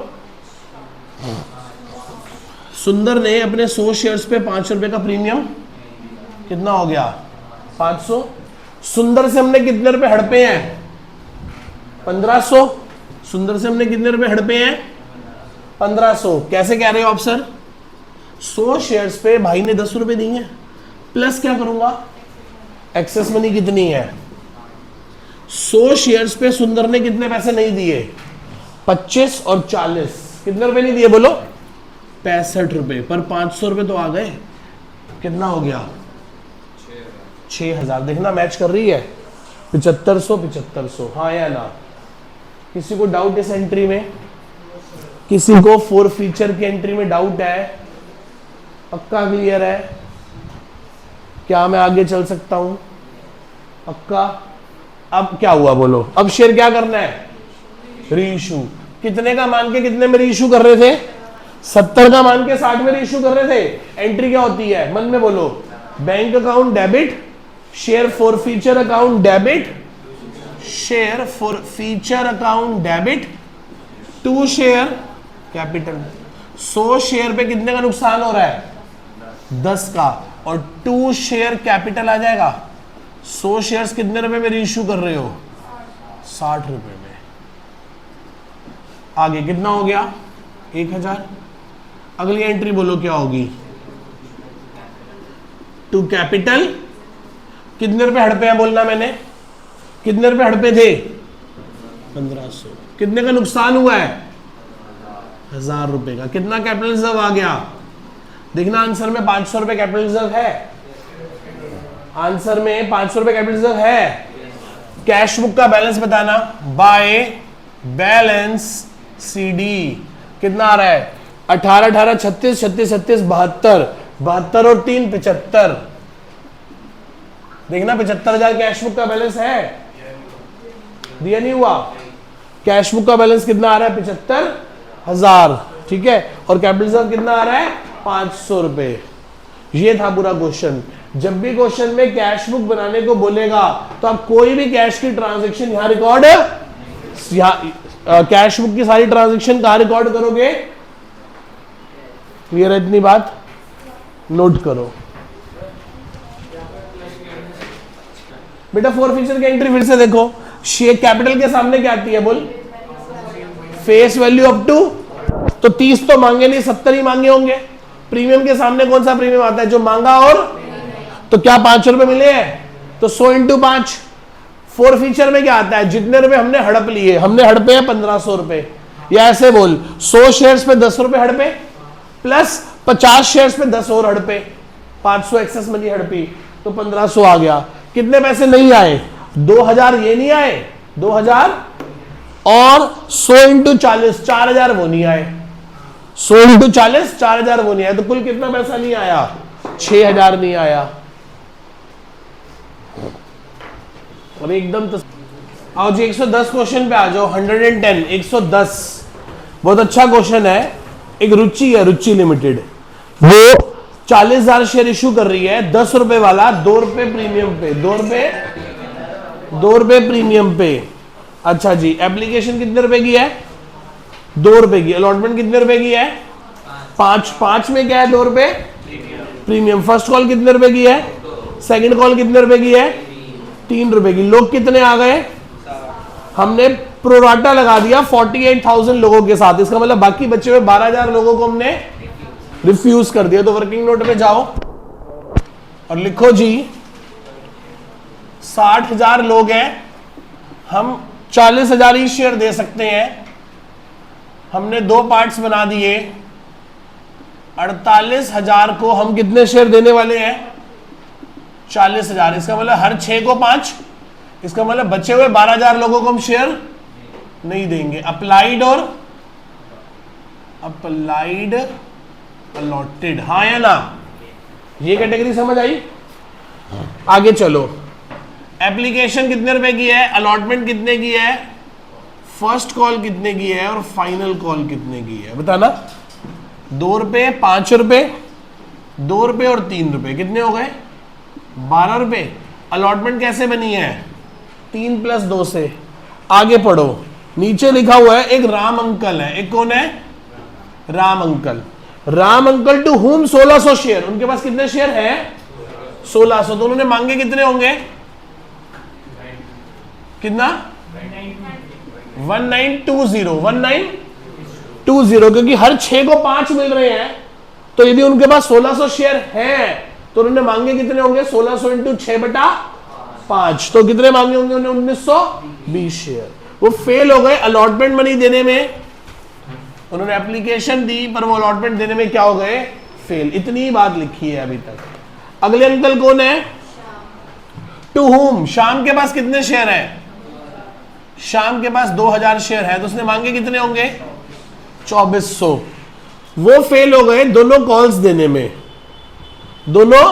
सुंदर ने अपने 100 शेयर्स पे 5 रुपए का प्रीमियम, कितना हो गया? 500। सुंदर से हमने कितने रुपए हड़पे हैं? 1500। सुंदर से हमने कितने रुपए हड़पे हैं? 1500। कैसे कह रहे हो आप सर? 100 शेयर्स पे भाई ने 10 रुपए दिए, प्लस क्या करूंगा? एक्सेस मनी कितनी है? 100 शेयर्स पे सुंदर ने कितने पैसे नहीं दिए? 25 और 40। कितने रुपए नहीं दिए बोलो? 65 रुपए। पर 500 रुपए तो आ गए। कितना हो गया? 6,000। देखना मैच कर रही है। 7500 7500। हाँ या ना? किसी को डाउट इस एंट्री में? किसी को फोर फीचर की एंट्री में डाउट है? पक्का क्लियर है? क्या मैं आगे चल सकता हूं? पक्का? अब क्या हुआ बोलो? अब शेयर क्या करना है? रीइश्यू। कितने का मान के कितने में रीइश्यू कर रहे थे? 70 का मान के 60 में रीइश्यू कर रहे थे। एंट्री क्या होती है? मन में बोलो। Bank account debit, share forfeiture account debit, share forfeiture account debit to share capital. 100 share पे कितने का नुकसान हो रहा है? 10 का। और 2 शेयर कैपिटल आ जाएगा। 100 शेयर्स कितने रुपए में रीइश्यू कर रहे हो? 60 रुपए में। आगे कितना हो गया? 1,000। अगली एंट्री बोलो क्या होगी? To capital. कितने रुपए हड़पे हैं बोलना मैंने? कितने रुपए हड़पे थे? 1500। कितने का नुकसान हुआ है? 1,000 रुपए का। कितना कैपिटल रिजर्व आ गया? देखना आंसर में 500 रुपए कैपिटल रिजर्व है। आंसर में 500 रुपए कैपिटल रिजर्व है। कैश बुक का बैलेंस बताना। बाय बैलेंस सीडी कितना आ रहा है? 18 18 36 36 36 72 72 और 3 75। देखना 75,000 कैश बुक का बैलेंस है। दिया नहीं हुआ? कैश बुक का बैलेंस कितना आ रहा है? 75,000। ठीक है। और कैपिटल रिजर्व कितना आ रहा है? 500 रुपए। ये था पूरा क्वेश्चन। जब भी क्वेश्चन में कैश बुक बनाने को बोलेगा तो आप कोई भी कैश की ट्रांजैक्शन यहां रिकॉर्ड, कैश बुक की सारी ट्रांजैक्शन कहां रिकॉर्ड करोगे? क्लियर है इतनी बात? नोट करो बेटा। फोर फीचर की एंट्री फिर से देखो। शेयर कैपिटल के सामने क्या आती है बोल? फेस वैल्यू अप टू, तो 30 तो मांगे नहीं, 70 ही मांगे होंगे। प्रीमियम के सामने कौन सा प्रीमियम आता है? जो मांगा, और तो क्या 5 रुपए मिले हैं, तो 100 इंटू 5। फोर फीचर में क्या आता है? जितने रुपए हमने हड़प लिए, हमने हड़पे हैं 1500 रुपए, या ऐसे बोल 100 शेयर्स पे 10 रुपए हड़पे, प्लस 50 शेयर्स पे 10 और हड़पे, 500 एक्सेस मनी हड़पी, तो 1500 आ गया। कितने पैसे नहीं आए? 2000 ये नहीं आए, 2000 और 100 इंटू 40, 4000 वो नहीं आए। 100 इंटू 40, 4000 वो नहीं आया, तो कुल कितना पैसा नहीं आया? 6000 नहीं आया। अब एकदम तो आओ जी 110 क्वेश्चन पे आ जाओ। 110, 110 बहुत अच्छा क्वेश्चन है। एक रुचि है, रुचि लिमिटेड, वो 40,000 शेयर इशू कर रही है, 10 रुपए वाला, 2 रुपए प्रीमियम पे, 2 रुपए प्रीमियम पे। अच्छा जी, एप्लीकेशन कितने रुपए की है? 2 रुपए की। अलॉटमेंट कितने रुपए की है? 5 में क्या है? 2 रुपए प्रीमियम। फर्स्ट कॉल कितने रुपए की है? सेकंड कॉल कितने रुपए की है? 3 रुपए की। लोग कितने आ गए? हमने प्रोराटा लगा दिया 48,000 लोगों के साथ, इसका मतलब बाकी बचे हुए 12,000 लोगों को हमने रिफ्यूज कर दिया। तो वर्किंग नोट में जाओ और लिखो जी 60,000 लोग हैं, हम 40,000 ही शेयर दे सकते हैं। हमने 2 पार्ट्स बना दिए, 48,000 को हम कितने शेयर देने वाले हैं? 40,000। इसका मतलब हर 6 को 5, इसका मतलब बचे हुए 12,000 लोगों को हम शेयर नहीं देंगे। अप्लाइड और अप्लाइड अलॉटेड, हाँ या ना? ये कैटेगरी समझ आई? आगे चलो। एप्लीकेशन कितने रुपए की है? अलॉटमेंट कितने की है? फर्स्ट कॉल कितने की है? और फाइनल कॉल कितने की है? बताना। 2 रुपए, 5 रुपए, 2 रुपए और 3 रुपए, कितने हो गए? 12 रुपए। अलॉटमेंट कैसे बनी है? 3 + 2 से। आगे पढ़ो, नीचे लिखा हुआ है एक राम अंकल है। एक कौन है? Ram uncle. Ram uncle to whom 1600 share, उनके पास कितने शेयर है? 1600। तो उन्होंने मांगे कितने होंगे? कितना? 1920, क्योंकि हर 6 को 5 मिल रहे हैं, तो यदि उनके पास 1600 शेयर हैं तो उन्होंने मांगे कितने होंगे? 1600 इंटू 6/5, तो कितने मांगे होंगे उन्होंने? 1920 शेयर। वो फेल हो गए अलॉटमेंट मनी देने में। उन्होंने एप्लीकेशन दी पर वो अलॉटमेंट देने में क्या हो गए? फेल। इतनी बात लिखी है अभी तक। अगले अंकल कौन है? टू हुम, शाम के पास कितने शेयर है? शाम के पास 2000 शेयर है, तो उसने मांगे कितने होंगे? 2400। वो फेल हो गए दोनों कॉल्स देने में। दोनों,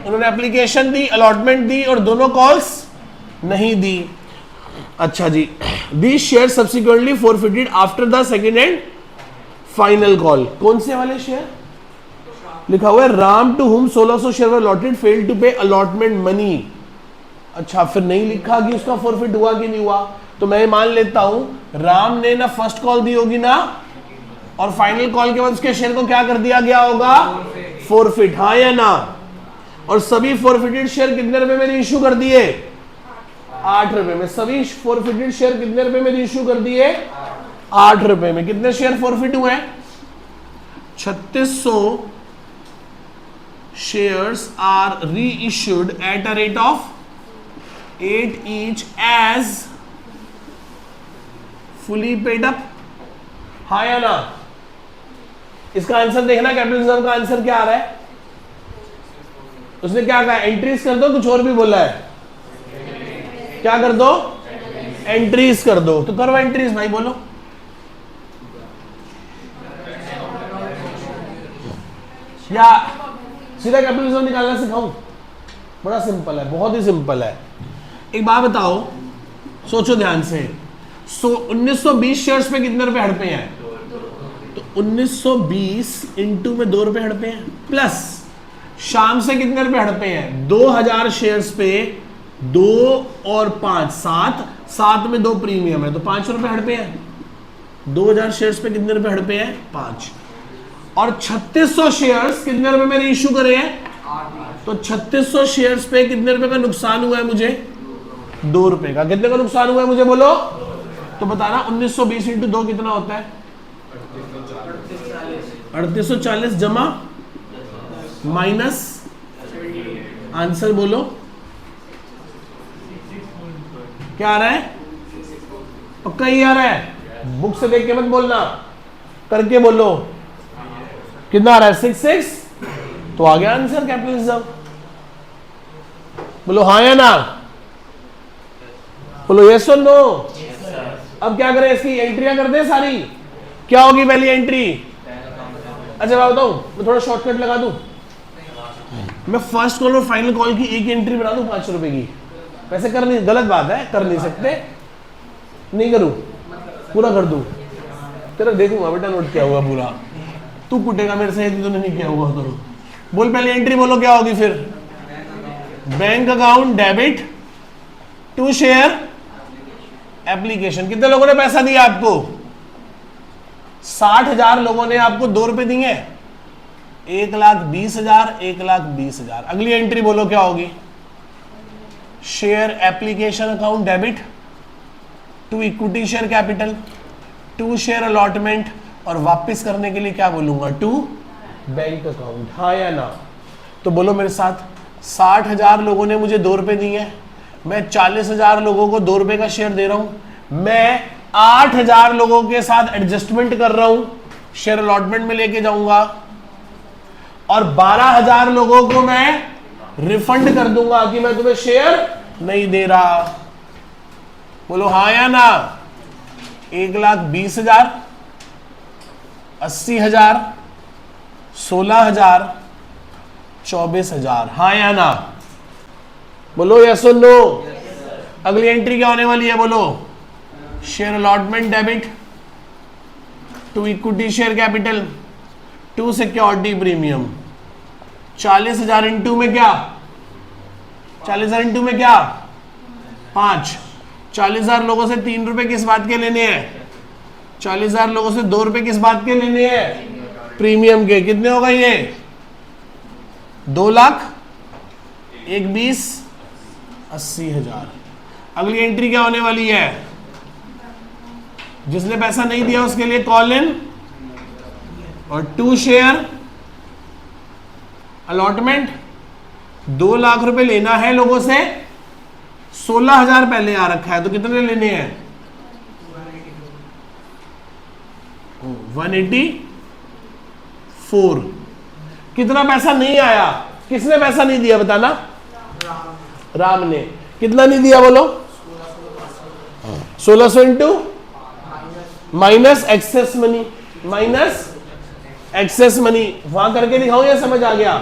उन्होंने एप्लीकेशन दी, अलॉटमेंट दी और दोनों कॉल्स नहीं दी। अच्छा जी, these shares subsequently forfeited after the second and final call। कौन से वाले शेयर? लिखा हुआ है Ram to whom 1600 share were allotted, failed to pay allotment money. अच्छा, फिर नहीं लिखा कि उसका फॉरफिट हुआ कि नहीं हुआ, तो मैं मान लेता हूं राम ने ना फर्स्ट कॉल दी होगी ना, और फाइनल कॉल के बाद उसके शेयर को क्या कर दिया गया होगा? फॉरफिट, हाँ या ना? और सभी फॉरफिटेड शेयर कितने रुपए में इशू कर दिए? 8 रुपए में। सभी फॉरफिटेड शेयर कितने रुपए में इशू कर दिए? 8 रुपए में। कितने शेयर फॉरफिट हुए? 3600 shares are reissued at a rate of 8 each as fully paid up, हाँ या ना? इसका आंसर देखना, कैपिटलिज्म का आंसर क्या आ रहा है? उसने क्या कहा? एंट्रीज कर दो, कुछ और भी बोला है? क्या कर दो? एंट्रीज कर दो। तो करो एंट्रीज भाई, बोलो। या सीधा कैपिटलिज्म निकालना सिखाऊं? बड़ा सिंपल है, बहुत ही सिंपल है। एक बात बताओ, सोचो ध्यान से। 1920 शेयर्स पे कितने रुपए हड़पे हैं? तो 1920 इंटू में 2 रुपए हड़पे हैं, प्लस शाम से कितने रुपए हड़पे हैं, 2000 शेयर्स पे 2 और 5 7 में 2 प्रीमियम है तो 5 रुपए हड़पे हैं। 2000 शेयर्स पे कितने रुपए हड़पे हैं, 5। और 3600 शेयर्स कितने रुपए मैंने इशू करे हैं, तो 3600 शेयर्स पे कितने रुपए का नुकसान हुआ है मुझे, 2 रुपए का। कितने का नुकसान हुआ है मुझे बोलो, तो बताना 1920 इंटू 2 कितना होता है, 3840 जमा माइनस, आंसर बोलो क्या आ रहा है, पक्का ही आ रहा है, बुक से देख के मत बोलना, करके बोलो कितना आ रहा है, 66। तो आ गया आंसर कैपिटलिज्म। बोलो हाँ या ना, बोलो यस और नो। अब क्या करें, इसकी एंट्रियां कर दें सारी, क्या होगी पहली एंट्री, अच्छा मैं बताऊं, मैं थोड़ा शॉर्टकट लगा दूं, मैं फर्स्ट कॉल और फाइनल कॉल की एक एंट्री बना दूं 5 रुपए की। वैसे कर नहीं, गलत बात है, कर नहीं सकते, नहीं करूं, पूरा कर दूं, तेरा देखूंगा बेटा नोट क्या हुआ पूरा, तू कुटेगा मेरे से यदि तूने नहीं किया हुआ तो। बोल पहले एंट्री बोलो क्या होगी फिर, bank account debit to share application. कितने लोगों ने पैसा दिया आपको, 60,000 लोगों ने आपको 2 रुपए दिए, 1,20,000 1,20,000। अगली एंट्री बोलो क्या होगी, share application account debit to equity share capital to share allotment, और वापस करने के लिए क्या बोलूंगा, टू बैंक अकाउंट। हाँ या ना, तो बोलो मेरे साथ, 60,000 लोगों ने मुझे 2 रुपए दिए, मैं 40,000 लोगों को 2 रुपए का शेयर दे रहा हूं, मैं 8,000 लोगों के साथ एडजस्टमेंट कर रहा हूं, शेयर अलॉटमेंट में लेके जाऊंगा, और 12,000 लोगों को मैं रिफंड कर दूंगा कि मैं तुम्हें शेयर नहीं दे रहा। बोलो हाँ या ना, 1,20,000 80,000 16,000 24,000। हाँ या ना, बोलो यस और नो। अगली एंट्री क्या होने वाली है बोलो, share allotment debit to equity share capital to security premium. 40,000 into में क्या, 40,000 इंटू में क्या, 5। 40,000 लोगों से 3 रुपए किस बात के लेने हैं, 40,000 लोगों से 2 रुपए किस बात के लेने हैं, प्रीमियम के। कितने होगा ये, 2 लाख 1,20,000 80,000। अगली एंट्री क्या होने वाली है, जिसने पैसा नहीं दिया उसके लिए कॉल इन और टू शेयर अलॉटमेंट। 2 लाख रुपए लेना है लोगों से, 16,000 पहले आ रखा है, तो कितने लेने हैं, 184। कितना पैसा नहीं आया, किसने पैसा नहीं दिया बताना, राम ने। कितना नहीं दिया बोलो, 1600 into minus excess money, minus excess money. वहां करके दिखाऊं या समझ आ गया,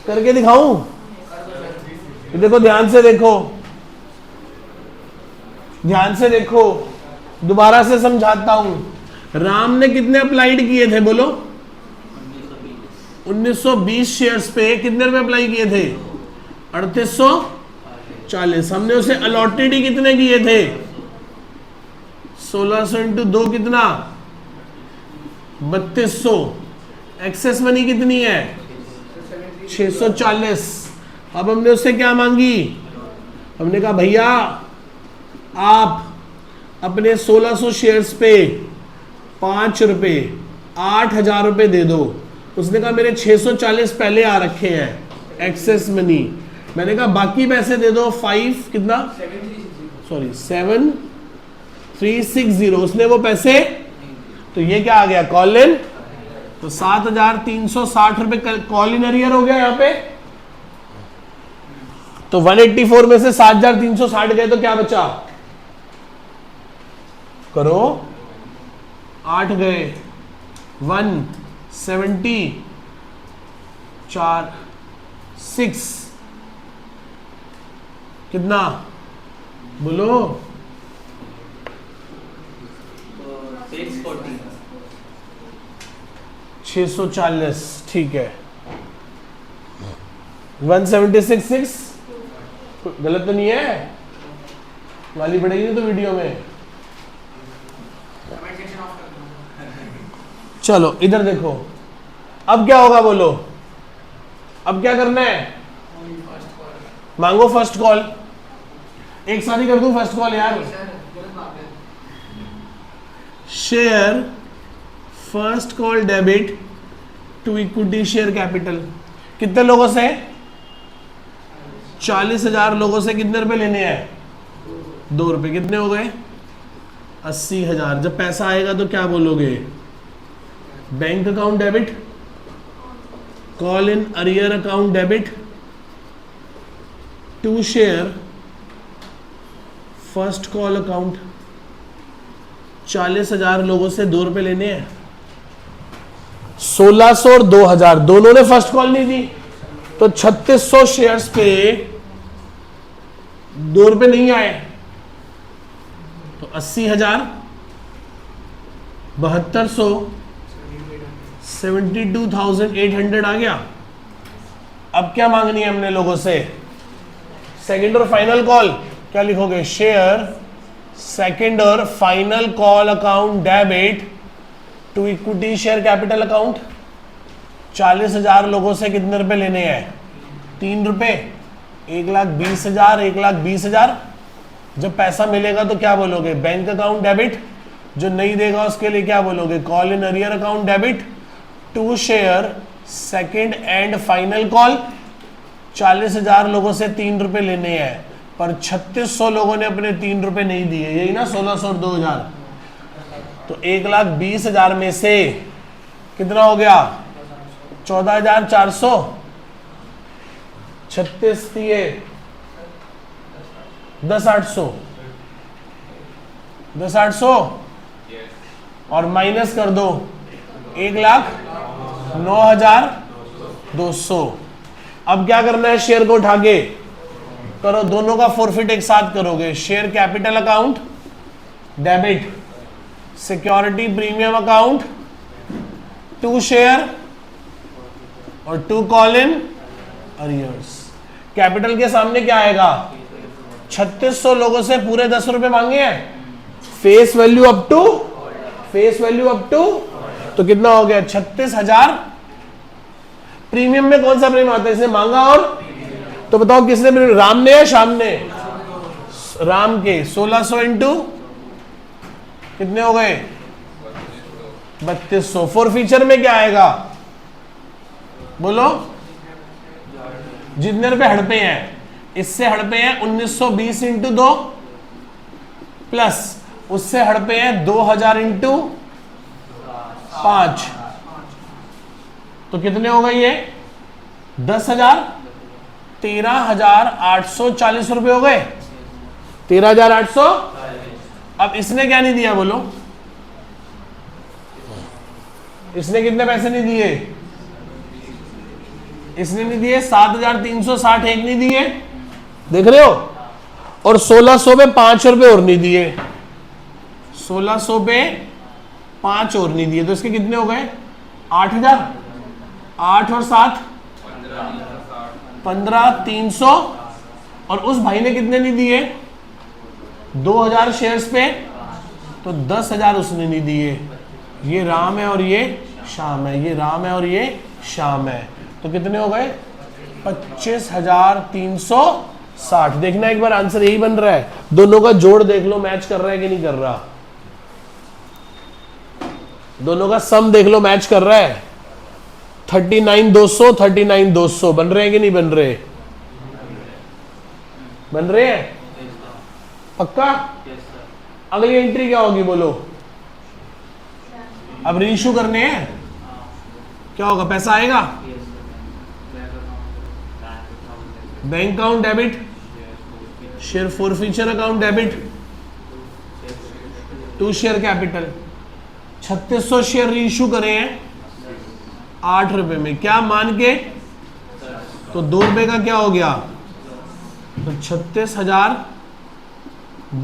करके दिखाऊं, देखो ध्यान से देखो, ध्यान से देखो, दोबारा से समझाता हूं। राम ने कितने अप्लाइड किए थे बोलो, 1920 शेयर्स पे कितने रुपए अप्लाई किए थे, 3840। हमने उसे अलॉटेड ही कितने किए थे, 1600 इंटू 2 कितना, 3200। एक्सेस मनी कितनी है, 640। अब हमने उससे क्या मांगी, हमने कहा भैया आप अपने 1600 शेयर्स पे 5 रुपए 8,000 रुपए दे दो। उसने कहा मेरे 640 पहले आ रखे हैं एक्सेस मनी। मैंने कहा बाकी पैसे दे दो 5 कितना, सॉरी 7,360। उसने वो पैसे, तो ये क्या आ गया, कॉल इन। तो 7,360 रुपए कॉल इन अरियर हो गया यहाँ पे। तो 184 में से 7,360 गए तो क्या बचा, करो 8 गए, 170 4 6 कितना बोलो, 640, ठीक है। 176.6 गलत तो नहीं है? गाली पड़ेगी नहीं तो वीडियो में। चलो इधर देखो, अब क्या होगा बोलो, अब क्या करना है? मांगो फर्स्ट कॉल। एक साथ ही कर दूं फर्स्ट कॉल यार। Share first call debit to equity share capital. कितने लोगों से? 40,000 लोगों से कितने रुपए लेने हैं? 2 रुपए। कितने हो गए? 80,000। जब पैसा आएगा तो क्या बोलोगे? Bank account debit, call in arrear account debit to share first call account. 40,000 लोगों से 2 रुपए लेने हैं। 1,600 और 2,000 दोनों ने फर्स्ट कॉल नहीं दी, तो 3,600 शेयर्स पे 2 रुपए नहीं आए, तो 80,000, 7200, 72,800 आ गया। अब क्या मांगनी है हमने लोगों से? सेकंड और फाइनल कॉल। क्या लिखोगे? शेयर सेकंड और final call account debit to equity share capital account. 40,000 लोगों से कितने रुपए लेने हैं? 3 रुपए। 1,20,000, 1,20,000। जब पैसा मिलेगा तो क्या बोलोगे? Bank account debit. जो नहीं देगा उसके लिए क्या बोलोगे? Call in arrear account debit to share second and final call. 40,000 लोगों से 3 रुपए लेने हैं, पर 3,600 लोगों ने अपने 3 रुपए नहीं दिए, यही ना? 1,600 और 2,000, तो 1,20,000 में से कितना हो गया? 14,400। 36 दिए 10,800, 10,800 और माइनस कर दो 1,09,200। अब क्या करना है? शेयर को उठा के करो, दोनों का फॉरफिट एक साथ करोगे। Share capital account debit security premium account to share और to call in arrears. Capital के सामने क्या आएगा? 3,600 लोगों से पूरे 10 रुपए मांगे हैं, face value up to, face value up to, तो कितना हो गया? 36,000। प्रीमियम में कौन सा प्रीमियम आता है? इसने मांगा और, तो बताओ किसने? राम ने या श्याम ने? राम के। 1,600 इंटू कितने हो गए? 3,200। फॉर फीचर में क्या आएगा बोलो? जितने रुपए हड़पे हैं, इससे हड़पे हैं 1,920 इंटू 2, प्लस उससे हड़पे हैं 2,000 इंटू 5, तो कितने हो गए ये? 10,000। 13,840 रुपए हो गए। 13,800। अब इसने क्या नहीं दिया बोलो? इसने कितने पैसे नहीं दिए? इसने नहीं दिए 7,360 एक नहीं दिए, देख रहे हो? और 1,600 पे 5 रुपए और नहीं दिए, 1,600 पे 5 और नहीं दिए, तो इसके कितने हो गए? 8,000। 8 और 7 15,300। और उस भाई ने कितने नहीं दिए? 2,000 शेयर्स पे, तो 10,000 उसने नहीं दिए। ये राम है और ये श्याम है, ये राम है और ये श्याम है, तो कितने हो गए? 25,360। देखना एक बार आंसर यही बन रहा है। दोनों का जोड़ देख लो, मैच कर रहा है कि नहीं कर रहा। दोनों का सम देख लो, मैच कर रहा है। 39,200, 39,200 बन रहे हैं कि नहीं बन रहे? बन रहे हैं पक्का? अगली एंट्री क्या होगी बोलो? अब रीइश्यू करने हैं, क्या होगा? पैसा आएगा, bank account debit, share forfeiture account debit to share capital. 3,600 share reissue करे हैं 8 रुपए में, क्या मान के? तो 2 रुपए का क्या हो गया? तो 36,000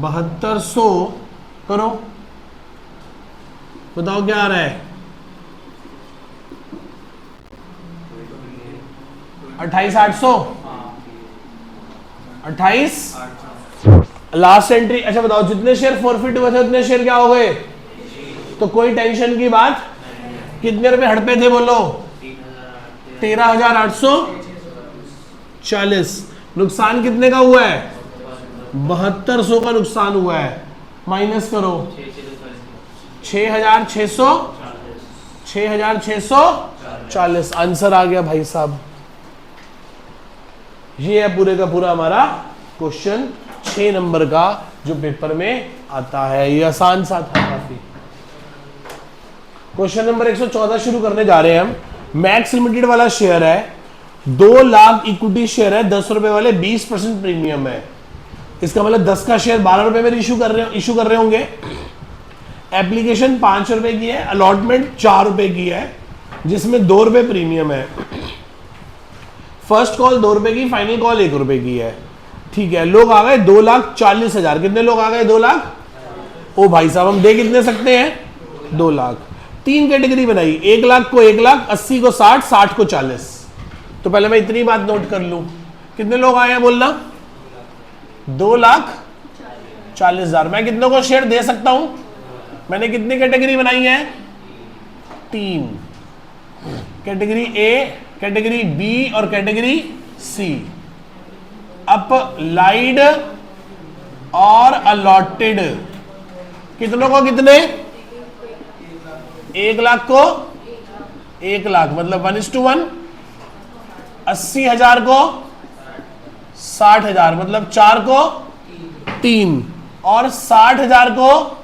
7200 करो, बताओ क्या आ रहा है? 28,800, हाँ 28 800 लास्ट एंट्री। अच्छा बताओ, जितने शेयर फॉरफिट हुए थे उतने शेयर क्या हो गए? तो कोई टेंशन की बात। कितने रुपए हड़पे थे बोलो? 13,840। नुकसान कितने का हुआ है? 7200 का नुकसान हुआ है। माइनस करो 6,640। आंसर आ गया भाई साहब। ये है पूरे का पूरा हमारा क्वेश्चन 6 नंबर का जो पेपर में आता है। ये आसान सा था काफी। क्वेश्चन नंबर 114 शुरू करने जा रहे हैं हम। मैक्स लिमिटेड वाला शेयर है, 2 लाख इक्विटी शेयर है, 10 रुपए वाले, 20% प्रीमियम है। इसका मतलब 10 का शेयर 12 रुपए में इशू कर रहे होंगे। एप्लीकेशन 5 रुपए की है, अलॉटमेंट 4 रुपए की है, जिसमें 2 रुपए प्रीमियम है। फर्स्ट कॉल 2 रुपए की, फाइनल कॉल 1 रुपए की है। ठीक है, लोग आ गए 2,40,000। कितने लोग आ गए? 2 लाख। ओ भाई साहब, हम दे कितने सकते हैं? 2 लाख। 3 कैटेगरी बनाई, 1 लाख को 1 लाख, 80 को 60, 60 को 40। तो पहले मैं इतनी बात नोट कर लूं, कितने लोग आए हैं बोलना? 2,40,000। मैं कितनों को शेयर दे सकता हूं? मैंने कितनी कैटेगरी बनाई है? 3। कैटेगरी ए, कैटेगरी बी और कैटेगरी सी। अप्लाइड और अलॉटेड। कितनों को कितने? 1 लाख को 1 लाख, मतलब 1:1। 80,000 को 60,000, मतलब 4 को 3। और 60,000 को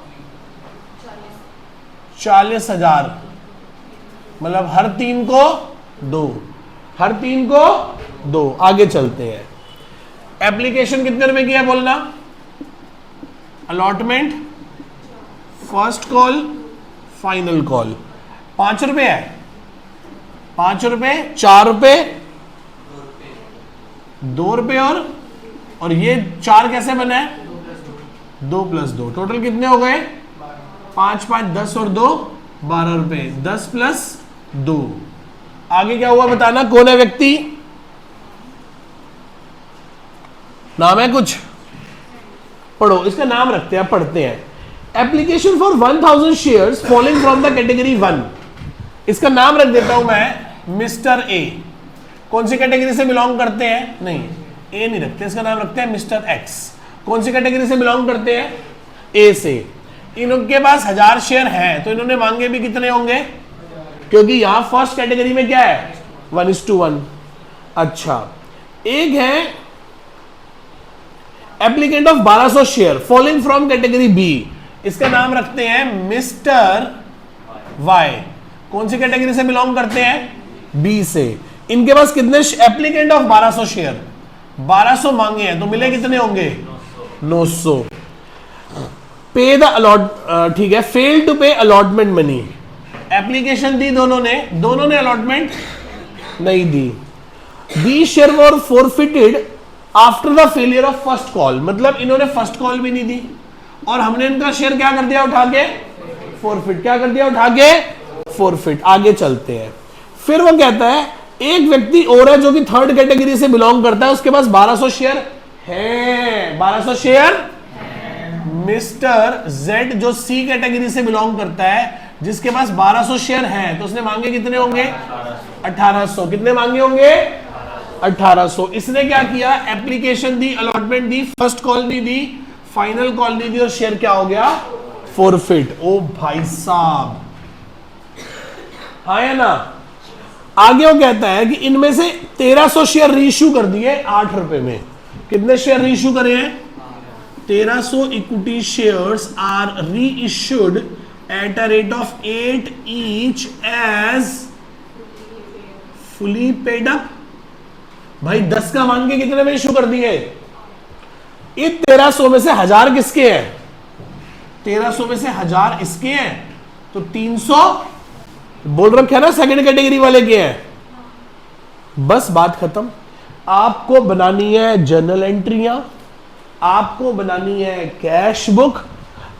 40,000, मतलब हर 3 को 2। हर 3 को 2। आगे चलते हैं। एप्लीकेशन कितने रुपए की है बोलना? Allotment, first call, final call 5 रुपए है। 5 रुपए, 4 रुपए, 2 रुपए और ये 4 कैसे बना है? 2 + 2। टोटल कितने हो गए? 5 5 10 और 2 12 रुपए। 10 + 2। आगे क्या हुआ बताना? कौन है व्यक्ति? नाम है कुछ? पढ़ो, इसका नाम रखते हैं, पढ़ते हैं। Application for 1000 shares following from the category 1। इसका नाम रख देता हूं मैं मिस्टर ए। कौन सी कैटेगरी से बिलोंग करते हैं? नहीं, ए नहीं रखते, इसका नाम रखते हैं मिस्टर एक्स। कौन सी कैटेगरी से बिलोंग करते हैं? ए से। इनके पास 1000 शेयर हैं, तो इन्होंने मांगे भी कितने होंगे? क्योंकि यहां फर्स्ट कैटेगरी में क्या है? 1:1। अच्छा, एक है applicant of 1200 share following from category B. इसका नाम रखते हैं मिस्टर वाई। कौन सी कैटेगरी से बिलोंग करते हैं? बी से। इनके पास कितने एप्लीकेंट ऑफ 1200 शेयर? 1200 मांगे हैं, तो मिले कितने होंगे? 900। पे द अलॉट, ठीक है, fail to pay allotment money. Application दी दोनों ने अलॉटमेंट नहीं दी। The share were forfeited after the failure of first call. मतलब इन्होंने फर्स्ट कॉल भी नहीं दी और हमने इनका शेयर क्या कर दिया? उठा के फॉरफिट। क्या कर दिया? उठा के फॉरफिट। आगे चलते हैं। फिर वो कहता है एक व्यक्ति और है जो कि थर्ड कैटेगरी से बिलोंग करता है, उसके पास 1200 शेयर है। 1200 शेयर। मिस्टर जेड जो सी कैटेगरी से बिलोंग करता है, जिसके पास 1200 शेयर हैं, तो उसने मांगे कितने होंगे? 1800। कितने मांगे होंगे? 1800। इसने क्या किया? एप्लीकेशन दी, अलॉटमेंट दी, फर्स्ट कॉल नहीं दी, फाइनल कॉल नहीं दी और शेयर क्या हो गया? फॉरफिट। ओ भाई साहब, हाँ या ना? आगे वो कहता है कि इनमें से 1300 शेयर रीइश्यू कर दिए 8 रुपए में। कितने शेयर रीइश्यू करे हैं? 1300 equity shares are reissued at a rate of 8 each as fully paid up. भाई 10 का मांग के कितने में इश्यू कर दिए? ये 1300 में से 1000 किसके हैं? 1300 में से 1000 इसके हैं, तो 300 बोल रखे है ना सेकंड कैटेगरी वाले के हैं। बस बात खत्म। आपको बनानी है जर्नल एंट्रियां, आपको बनानी है कैश बुक,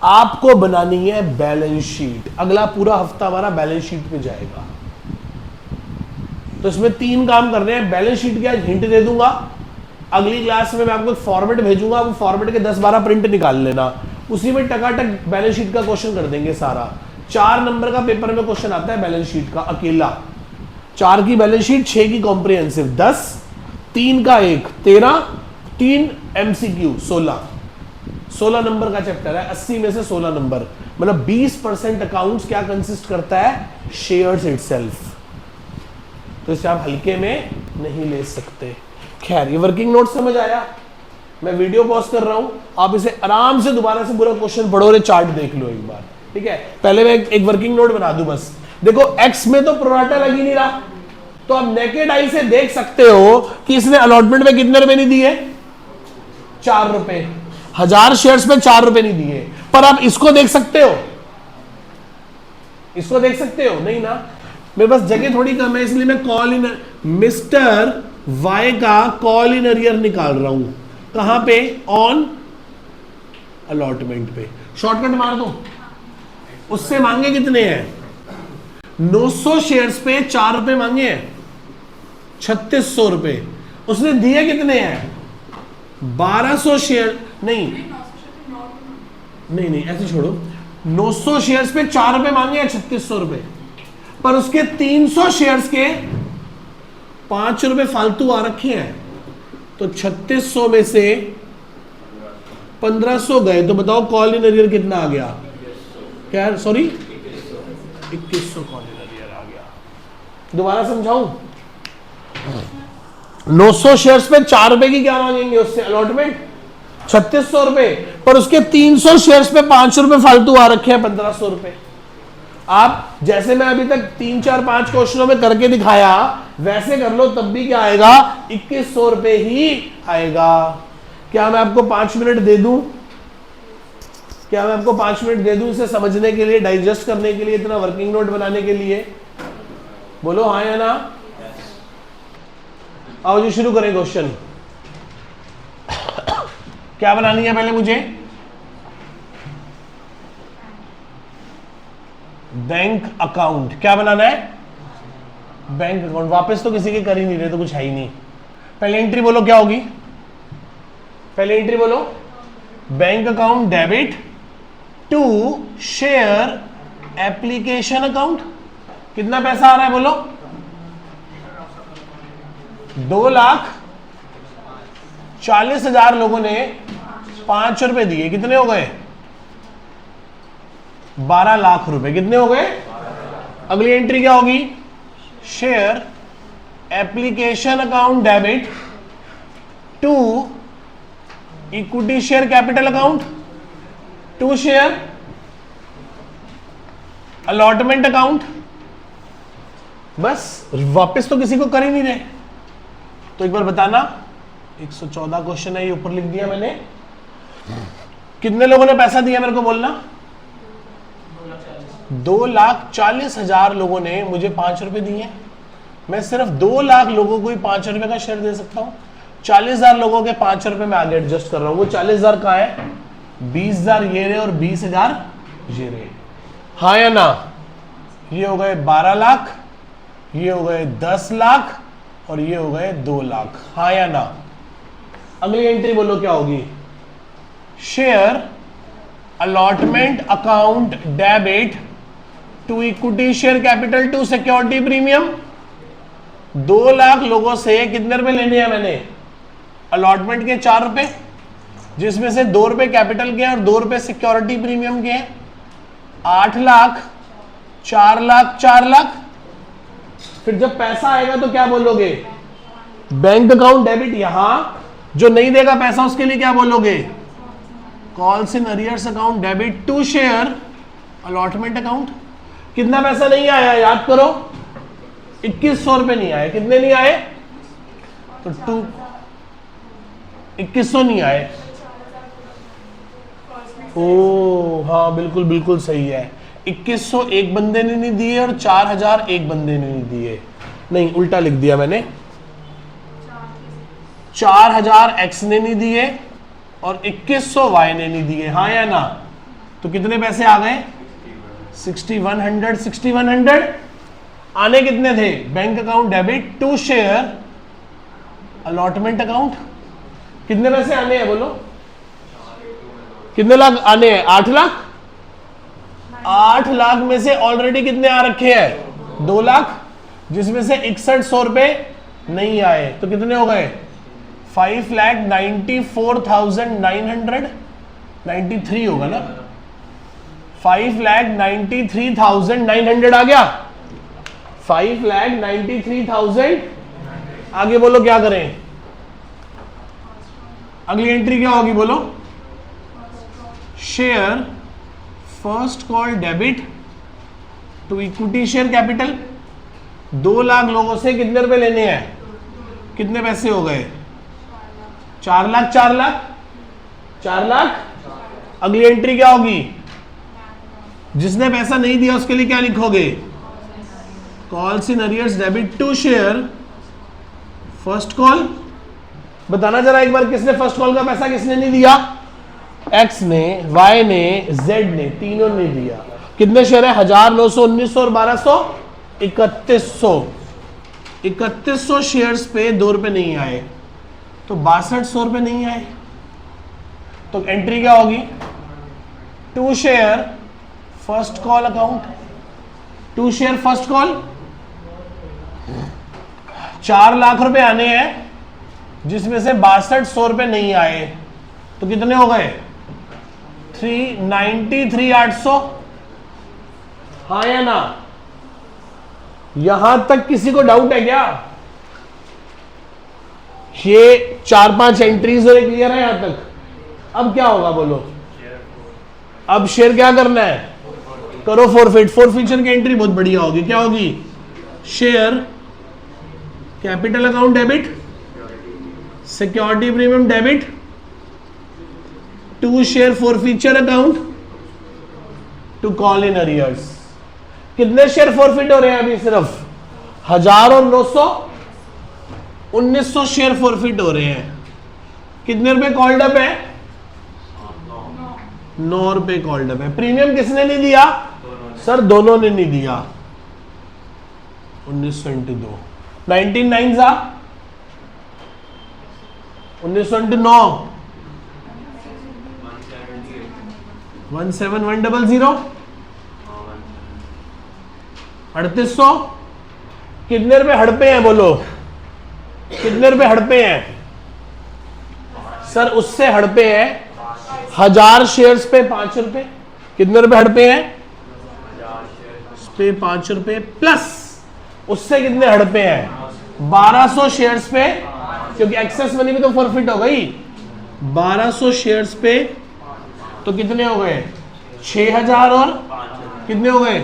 आपको बनानी है बैलेंस शीट। अगला पूरा हफ्ता हमारा बैलेंस शीट पे जाएगा। तो इसमें 3 काम करने हैं। बैलेंस शीट के आज हिंट दे दूंगा, अगली क्लास में मैं आपको एक फॉर्मेट भेजूंगा, वो फॉर्मेट के 10-12 प्रिंट निकाल लेना, उसी में टकाटक बैलेंस शीट का क्वेश्चन कर देंगे सारा। 4 नंबर का पेपर में क्वेश्चन आता है बैलेंस शीट का अकेला, 4 की बैलेंस शीट, 6 की कॉम्प्रिहेंसिव 10, 3 का 1 13, 3 MCQ 16 नंबर का चैप्टर है, 80 में से 16 नंबर, मतलब 20% अकाउंट्स क्या कंसिस्ट करता है, शेयर्स इटसेल्फ। तो इसे आप हल्के में नहीं ले सकते। खैर ये वर्किंग नोट समझ आया, मैं वीडियो पॉज कर रहा हूं, आप इसे आराम से दोबारा से पूरा क्वेश्चन पढ़ो और चार्ट देख लो एक बार, ठीक है। पहले मैं एक वर्किंग नोट बना दूं बस। देखो एक्स में तो प्रोराटा लग ही नहीं रहा, तो आप नेकेड आई से देख सकते हो कि इसने अलॉटमेंट में कितने रुपए नहीं दिए, 4 रुपए, 1000 शेयर्स में 4 रुपए नहीं दिए। पर आप इसको देख सकते हो, इसको देख सकते हो नहीं ना, मेरे पास जगह थोड़ी कम है, इसलिए मैं कॉल इन मिस्टर वाई का कॉल इन अरियर निकाल रहा हूं। कहां पे, ऑन अलॉटमेंट पे, शॉर्टकट मार दो। उससे मांगे कितने हैं, 900 शेयर्स पे 4 रुपए मांगे हैं, 3600 रुपए। उसने दिए कितने हैं, 1200 शेयर, नहीं ऐसे छोड़ो, 900 शेयर्स पे 4 रुपए मांगे हैं, 3600 रुपए, पर उसके 300 शेयर्स के 5 रुपए फालतू आ रखे हैं, तो 3600 में से 1500 गए, तो बताओ कॉल इन अरियर कितना आ गया, क्या, सॉरी 2100 कॉल इन अरियर आ गया। दोबारा समझाऊं, 900 शेयर्स पे 4 रुपए की क्या मांगेंगे उससे, अलॉटमेंट 3600 रुपए, पर उसके 300 शेयर्स पे 5 रुपए फालतू आ रखे हैं, 1500 रुपए। आप जैसे मैं अभी तक 3 4 5 क्वेश्चनों में करके दिखाया वैसे कर लो, तब भी क्या आएगा, 2100 रुपए ही आएगा। क्या मैं आपको 5 मिनट दे दूं, क्या मैं आपको 5 मिनट दे दूं इसे समझने के लिए, डाइजेस्ट करने के लिए, इतना वर्किंग नोट बनाने के लिए, बोलो हाँ या ना। आओ जी शुरू करें क्वेश्चन। क्या बनानी है पहले मुझे, बैंक अकाउंट, क्या बनाना है, बैंक अकाउंट। वापस तो किसी के कर ही नहीं रहे, तो कुछ है ही नहीं। पहले एंट्री बोलो क्या होगी, पहले एंट्री बोलो, bank account debit to share application account. कितना पैसा आ रहा है बोलो, 2,40,000 लोगों ने 5 रुपए दिए, कितने हो गए, 12 लाख रुपए, कितने हो गए। अगली एंट्री क्या होगी, share application account debit to equity share capital account to share allotment account. बस वापस तो किसी को कर ही नहीं रहे, तो एक बार बताना, 114 क्वेश्चन है, ये ऊपर लिख दिया मैंने। कितने लोगों ने पैसा दिया मेरे को बोलना, 2,40,000 लोगों ने मुझे 5 रुपए दिए। मैं सिर्फ 2 लाख लोगों को ही 5 रुपए का शेयर दे सकता हूं। 40,000 लोगों के 5 रुपए में आगे एडजस्ट कर रहा हूं। वो 40,000 कहां है, 20,000 ये रहे और 20,000 ये रहे, हाँ या ना। ये हो गए 12 लाख, ये हो गए 10 लाख और ये हो गए 2 लाख, हाँ या ना। अगली एंट्री बोलो क्या होगी, share allotment account debit to equity share capital to security premium. 2 lakh लोगों से कितने रुपए लेने हैं मैंने, अलॉटमेंट के 4 रुपए, जिसमें से 2 रुपए कैपिटल के और 2 रुपए सिक्योरिटी प्रीमियम के, 8 लाख, 4 लाख, 4 लाख। फिर जब पैसा आएगा तो क्या बोलोगे, बैंक अकाउंट डेबिट। यहां जो नहीं देगा पैसा उसके लिए क्या बोलोगे, calls in arrears account debit to share allotment account. कितना पैसा नहीं आया याद करो, 2100 रुपए नहीं आए। कितने नहीं आए, तो 2100 नहीं आए। ओ हाँ बिल्कुल बिल्कुल सही है, 2100 एक बंदे ने नहीं दिए और 4000 एक बंदे ने नहीं दिए, नहीं उल्टा लिख दिया मैंने, 4000 एक्स ने नहीं दिए और 2100 वाई ने नहीं दिए, हाँ या ना। तो कितने पैसे आ गए, 6100, 6100 आने कितने थे? Bank account debit to share allotment account. कितने पैसे आने हैं बोलो? कितने लाख आने हैं? 8 लाख। 8 लाख में से ऑलरेडी कितने आ रखे हैं? 2 लाख, जिसमें से 6100 रुपए नहीं आए, तो कितने हो गए? 5,94,993 होगा ना? 5,93,900 आ गया। 5,93,000। आगे बोलो क्या करें? अगली एंट्री क्या होगी बोलो? Share first call debit to equity share capital. 2 lakh लोगों से कितने रुपए लेने हैं? कितने पैसे हो गए? 4 लाख। 4 लाख। 4 लाख। अगली एंट्री क्या होगी? जिसने पैसा नहीं दिया उसके लिए क्या लिखोगे? Calls in arrears debit to share first call. बताना जरा एक बार, किसने फर्स्ट कॉल का पैसा किसने नहीं दिया? एक्स ने, वाई ने, जेड ने, तीनों ने दिया। कितने शेयर है? 1000, 900, 1900 और 1200, 3100। 3100 शेयर्स पे 2 रुपए नहीं आए, तो 6200 रुपए नहीं आए। तो एंट्री क्या होगी? To share first call account. To share first call. 4 lakh रुपए आने हैं, जिसमें से 6200 रुपए नहीं आए, तो कितने हो गए? 393,800। हाँ या ना? यहां तक किसी को डाउट है क्या? ये 4-5 एंट्रीज और क्लियर है यहां तक? अब क्या होगा बोलो? अब शेयर क्या करना है? करो फॉरफिट। फॉरफिचर की एंट्री बहुत बढ़िया होगी। क्या होगी? Share capital account debit, security premium debit to share forfeiture account to call in arrears. कितने शेयर फॉरफिट हो रहे हैं अभी? सिर्फ 1000 और 900, 1900 शेयर फॉरफिट हो रहे हैं। कितने रुपए कॉल्ड अप है? 9 रुपए कॉल्ड अप है। प्रीमियम किसने नहीं दिया? सर दोनों ने नहीं दिया। 1900 × 2, 19 सा 1900 × 9, 17,100, 3800। कितने रुपए हड़पे हैं बोलो? कितने रुपए हड़पे हैं? सर उससे हड़पे हैं 1000 शेयर्स पे 5 रुपए। कितने रुपए हड़पे हैं? पे 5 रुपए, प्लस उससे कितने हड़पे हैं? 1200 शेयर्स पे, क्योंकि एक्सेस मनी भी तो फॉरफिट हो गई। 1200 शेयर्स पे तो कितने हो गए? 6000 और कितने हो गए?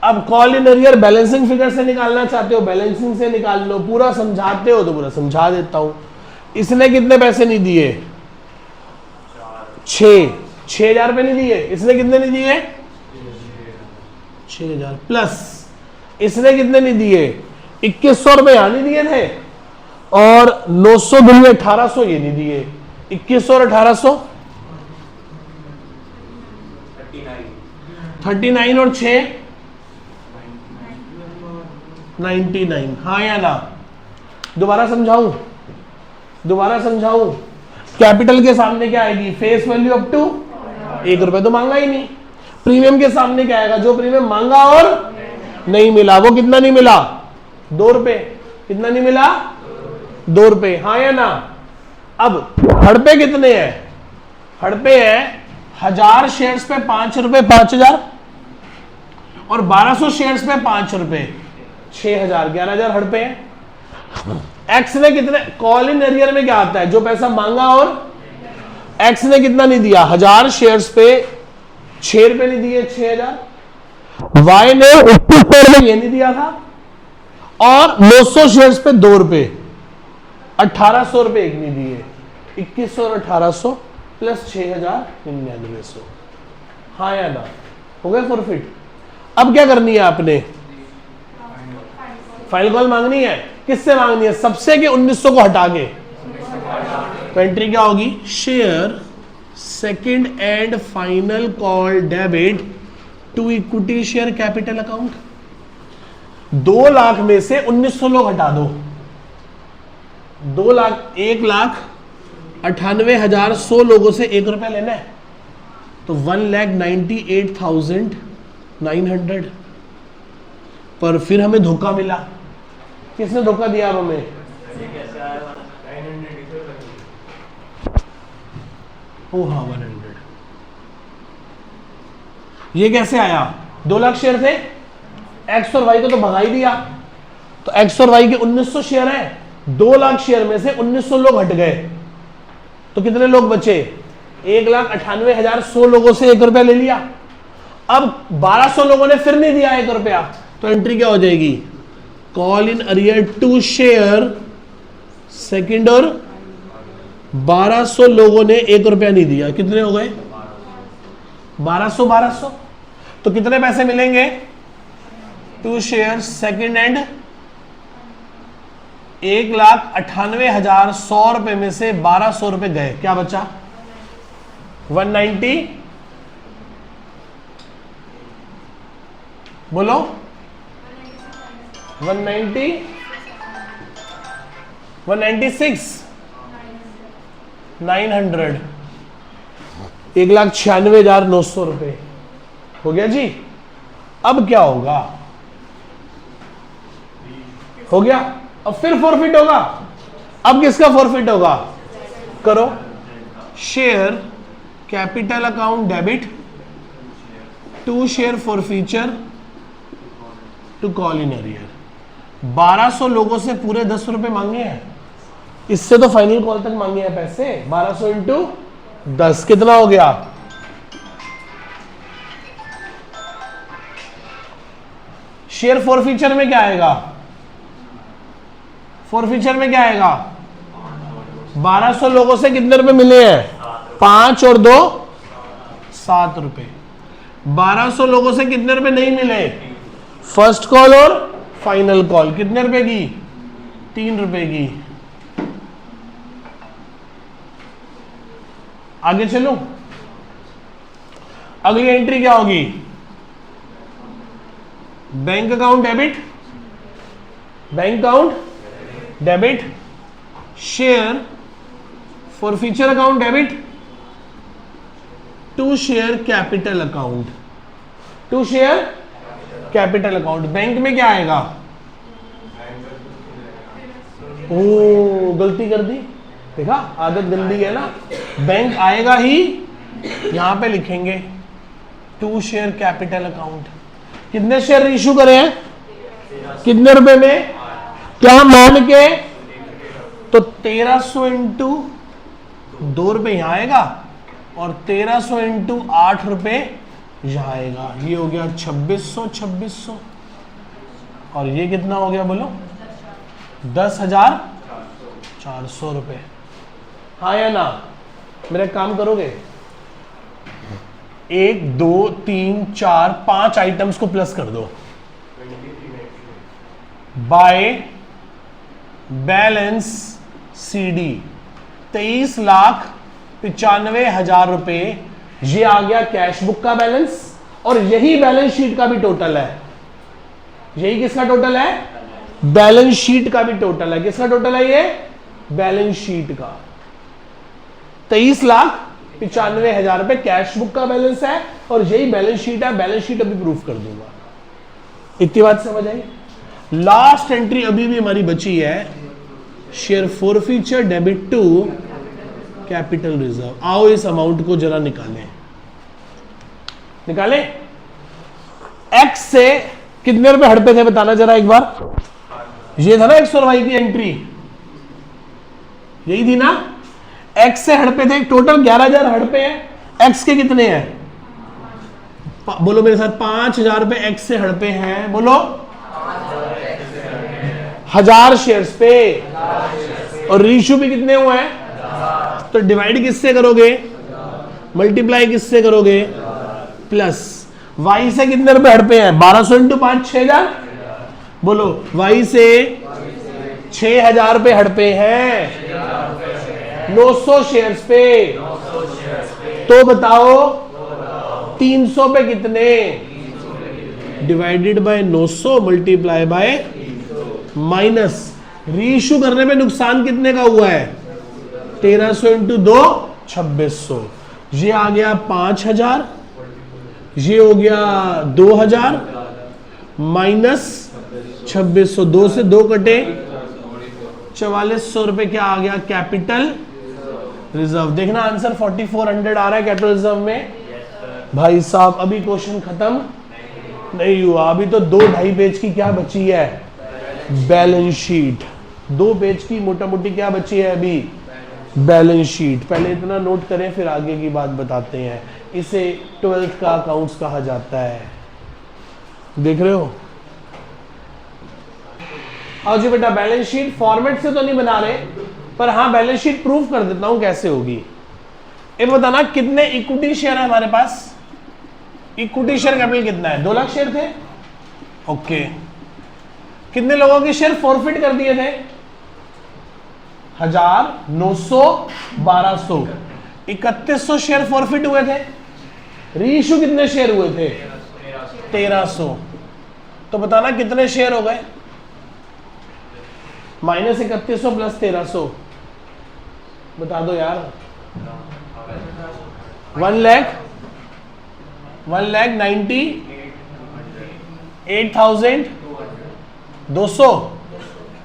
अब call in arrear balancing figure से निकालना चाहते हो, बैलेंसिंग से निकाल लो। पूरा समझाते हो तो पूरा समझा देता हूं। इसने कितने पैसे नहीं दिए? 6000 रुपए नहीं दिए। इसने कितने नहीं दिए? 6000 प्लस इसने कितने नहीं दिए? 2100 रुपए यहां नहीं दिए थे, और 900 बिल में 1800 ये नहीं दिए। 2100 और 1800 39 और 6 99। हाँ या ना? दोबारा समझाऊं? दोबारा समझाऊं? कैपिटल के सामने क्या आएगी? फेस वैल्यू अप टू 1 रुपए तो मांगा ही नहीं। प्रीमियम के सामने क्या आएगा? जो प्रीमियम मांगा और नहीं मिला। वो कितना नहीं मिला? 2 रुपए। कितना नहीं मिला? 2 रुपए। हाँ या ना? अब हड़पे कितने हैं? हड़पे हैं 1000 शेयर्स पे 5 रुपए, 5000, और 1200 शेयर्स पे 5 रुपए, 6000, 11000 हड़पे हैं। एक्स ने कितने? कॉल इन एरियर में क्या आता है? जो पैसा मांगा और एक्स ने कितना नहीं दिया? 1000 शेयर्स पे 6 रुपए नहीं दिए, 6000। वाई ने 2100 रुपए ये नहीं दिया था, और 900 शेयर्स पे 2 रुपए, 1800 रुपए एक नहीं दिए। 2100 और 1800 प्लस 6000, 9900। हाँ या ना? हो गया फॉरफिट। अब क्या करनी है आपने? फाइनल कॉल मांगनी है। किससे मांगनी है? सबसे के 1900 को हटा के। तो एंट्री क्या होगी? Share second and final call debit to equity share capital account. 2 lakh में से 1900 लोग हटा दो। 1,98,100 लोगों से 1 रुपया लेना है, तो 1,98,900। पर फिर हमें धोखा मिला। किसने धोखा दिया अब हमें? ओ हाँ 100। ये कैसे आया? 2 लाख शेयर थे, एक्स और वाई को तो भगा ही दिया, तो एक्स और वाई के 1900 शेयर हैं। 2 लाख शेयर में से 1900 लोग हट गए, तो कितने लोग बचे? 1,98,100 लोगों से 1 रुपया ले लिया। अब 1200 लोगों ने फिर नहीं दिया 1 रुपया, तो एंट्री क्या हो जाएगी? Call in arrear to share second, और 1200 लोगों ने 1 रुपया नहीं दिया। कितने हो गए? 1200। तो कितने पैसे मिलेंगे? टू शेयर सेकंड एंड 1,98,100 रुपए में से 1200 रुपए गए, क्या बचा? 190। बोलो 190, 196, 900, 1,96,900 रुपए हो गया जी। अब क्या होगा? हो गया। अब फिर फॉरफिट होगा। अब किसका फॉरफिट होगा? करो। Share capital account debit to share forfeiture to call in arrear. 1200 लोगों से पूरे 10 रुपए मांगे हैं, इससे तो फाइनल कॉल तक मांगे हैं पैसे। 1200 इंटू 10 कितना हो गया? शेयर फॉरफीचर में क्या आएगा? फॉरफीचर में क्या आएगा? 1200 लोगों से कितने रुपए मिले हैं? 5 और 2 7 रुपए। 1200 लोगों से कितने रुपए नहीं मिले? फर्स्ट कॉल और फाइनल कॉल। कितने रुपए की? 3 रुपए की। आगे चलो, अगली एंट्री क्या होगी? Bank account debit, bank account debit, share forfeiture account debit to share capital account, to share capital account. Bank में क्या आएगा? ओ गलती कर दी, देखा आदत गंदी है ना। बैंक आएगा ही, यहां पे लिखेंगे टू शेयर कैपिटल अकाउंट। कितने शेयर इशू करे हैं? कितने रुपए में? क्या मान के? तो 1300 इंटू 2 रुपए यहां आएगा, और 1300 इंटू 8 रुपए यहां आएगा। ये हो गया 2600। और ये कितना हो गया बोलो? 10,400 रुपए। हाँ या ना? मेरा काम करोगे? 1 2 3 4 5 आइटम्स को प्लस कर दो। बाय बैलेंस सीडी 23,95,000 रुपए। ये आ गया कैश बुक का बैलेंस, और यही बैलेंस शीट का भी टोटल है। यही किसका टोटल है? बैलेंस शीट का भी टोटल है। किसका टोटल है ये? बैलेंस शीट का। 23,95,000 रुपए कैश बुक का बैलेंस है, और यही बैलेंस शीट है। बैलेंस शीट अभी प्रूफ कर दूंगा। इतनी बात समझ आई? लास्ट एंट्री अभी भी हमारी बची है, share forfeiture debit to capital reserve. आओ इस अमाउंट को जरा निकालें। एक्स से कितने रुपए हड़पे थे बताना जरा एक बार। ये था ना एक्स और वाई की एंट्री, यही थी ना। एक्स से हड़पे थे टोटल 11,000 हड़पे हैं। एक्स के कितने हैं? बोलो मेरे साथ, 5,000 रुपए एक्स से हड़पे हैं। बोलो 1000 शेयर्स पे, और रीशू भी कितने हुए हैं? तो डिवाइड किससे करोगे? मल्टीप्लाई किससे करोगे? प्लस। वाई से कितने रुपए हड़पे हैं? 1200 इंटू 5 6,000। बोलो वाई से 6,000 रुपए हड़पे हैं 900 शेयर्स पे। तो बताओ 300 पे कितने? Divided by 900 multiply by minus reissue करने में नुकसान कितने का हुआ है 1300 इंटू 2 2600। ये आ गया 5000, ये हो गया 2000 माइनस 2600, 2 से 2 कटे 4400 रुपए क्या आ गया कैपिटल रिजर्व। देखना आंसर 4400 आ रहा है कैपिटल रिजर्व में। भाई साहब अभी क्वेश्चन खत्म नहीं हुआ, अभी तो 2-2.5 पेज की क्या बची है बैलेंस शीट। 2 पेज की मोटा मोटी क्या बची है अभी बैलेंस शीट। पहले इतना नोट करें फिर आगे की बात बताते हैं। इसे 12th का अकाउंट्स कहा जाता है, देख रहे हो। आओ जी बेटा बैलेंस शीट फॉर्मेट से तो नहीं बना रहे, पर हाँ बैलेंस शीट प्रूव कर देता हूं कैसे होगी। ये बताना कितने इक्विटी शेयर है हमारे पास। इक्विटी शेयर कैपिटल कितना है 2 लाख शेयर थे। ओके, कितने लोगों के शेयर फॉरफिट कर दिए थे 1000 900 1200 3100 शेयर फॉरफिट हुए थे। रीइश्यू कितने शेयर हुए थे 1300। तो बताना कितने शेयर हो गए माइनस 3100 प्लस 1300 बता दो यार। 1,98,200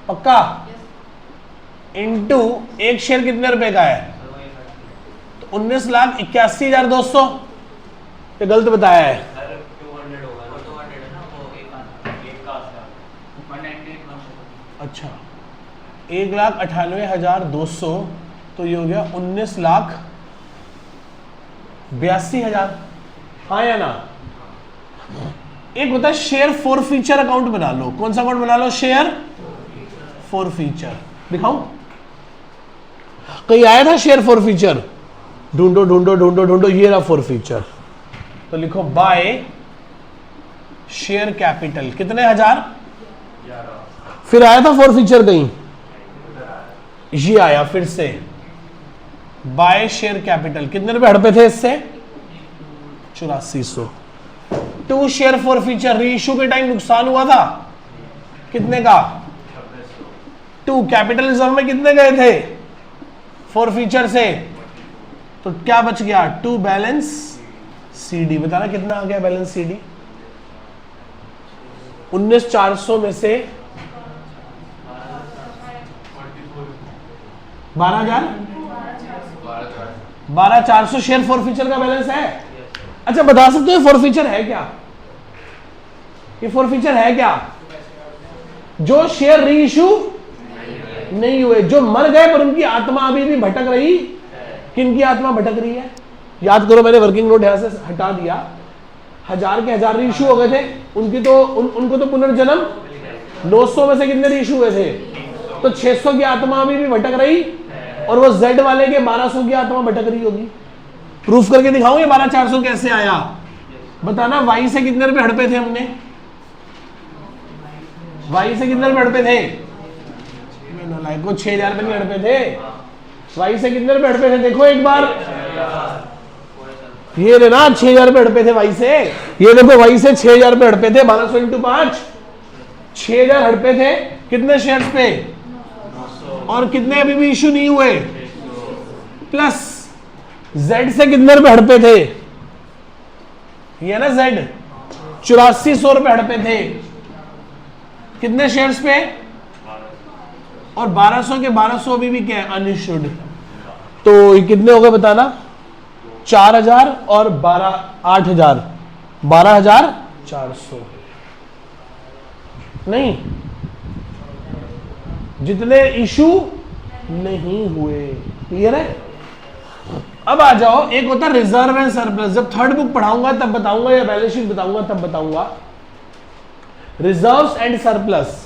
पक्का इंटू एक शेयर कितने रुपए का है तो 19,81,200। ये गलत बताया है। अच्छा 1,98,200 तो ये हो गया 19,82,000। हाँ या ना। एक होता है शेयर फॉर फीचर अकाउंट बना लो। कौन सा अकाउंट बना लो शेयर फॉर फीचर। दिखाऊं कहीं आया था शेयर फॉर फीचर। ढूंढो ढूंढो ढूंढो ढूंढो, ये रहा फॉर फीचर। तो लिखो बाय शेयर कैपिटल कितने 1000। फिर आया था फॉर फीचर कहीं, ये आया फिर से बाय शेयर कैपिटल कितने रुपए हड़पे थे इससे 8400। 2 शेयर फॉर फीचर रीइश्यू के टाइम नुकसान हुआ था कितने का 2। कैपिटल रिजर्व में कितने गए थे फॉर फीचर से, तो क्या बच गया 2 बैलेंस सीडी। बताना कितना आ गया बैलेंस सीडी 19,400 में से 12,400 शेयर फॉर फीचर का बैलेंस है। अच्छा बता सकते हो फॉर फीचर है क्या। ये फॉर फीचर है क्या जो शेयर रीइश्यू नहीं हुए, जो मर गए पर उनकी आत्मा अभी भी भटक रही। किनकी आत्मा भटक रही है याद करो। मैंने वर्किंग नोट यहां से हटा दिया। 1000 के 1000 रीइश्यू हो गए थे उनकी तो उनको तो पुनर्जन्म 900 में से कितने रीइश्यू हुए थे तो 600 की आत्मा अभी भी भटक रही और वो Z वाले के 1200 की आत्मा भटक रही होगी। प्रूफ करके दिखाऊं ये 12,400 कैसे आया। बताना Y से कितने रुपए हड़पे थे हमने। Y से कितने रुपए हड़पे थे 6,000 रुपए नहीं हड़पे थे। Y से कितने रुपए हड़पे थे देखो एक बार। ये लेना 6,000 रुपए हड़पे थे Y से। ये देखो Y से 6,000 रुपए हड़पे थे 1200 इंटू 5 6,000 हड़पे थे कितने शेयर्स पे और कितने अभी भी इश्यू नहीं हुए। प्लस Z से कितने रुपए हड़पे थे ये ना Z 8400 रुपए हड़पे थे कितने शेयर्स पे और 1200 के 1200 अभी भी क्या है अनइश्यूड। तो ये कितने हो गए बताना 4,000 और 8,000 12,400 नहीं जितने इशू नहीं हुए। क्लियर है। अब आ जाओ एक होता है रिजर्व एंड सरप्लस। जब थर्ड बुक पढ़ाऊंगा तब बताऊंगा या बैलेंस शीट बताऊंगा तब बताऊंगा। रिजर्व्स एंड सरप्लस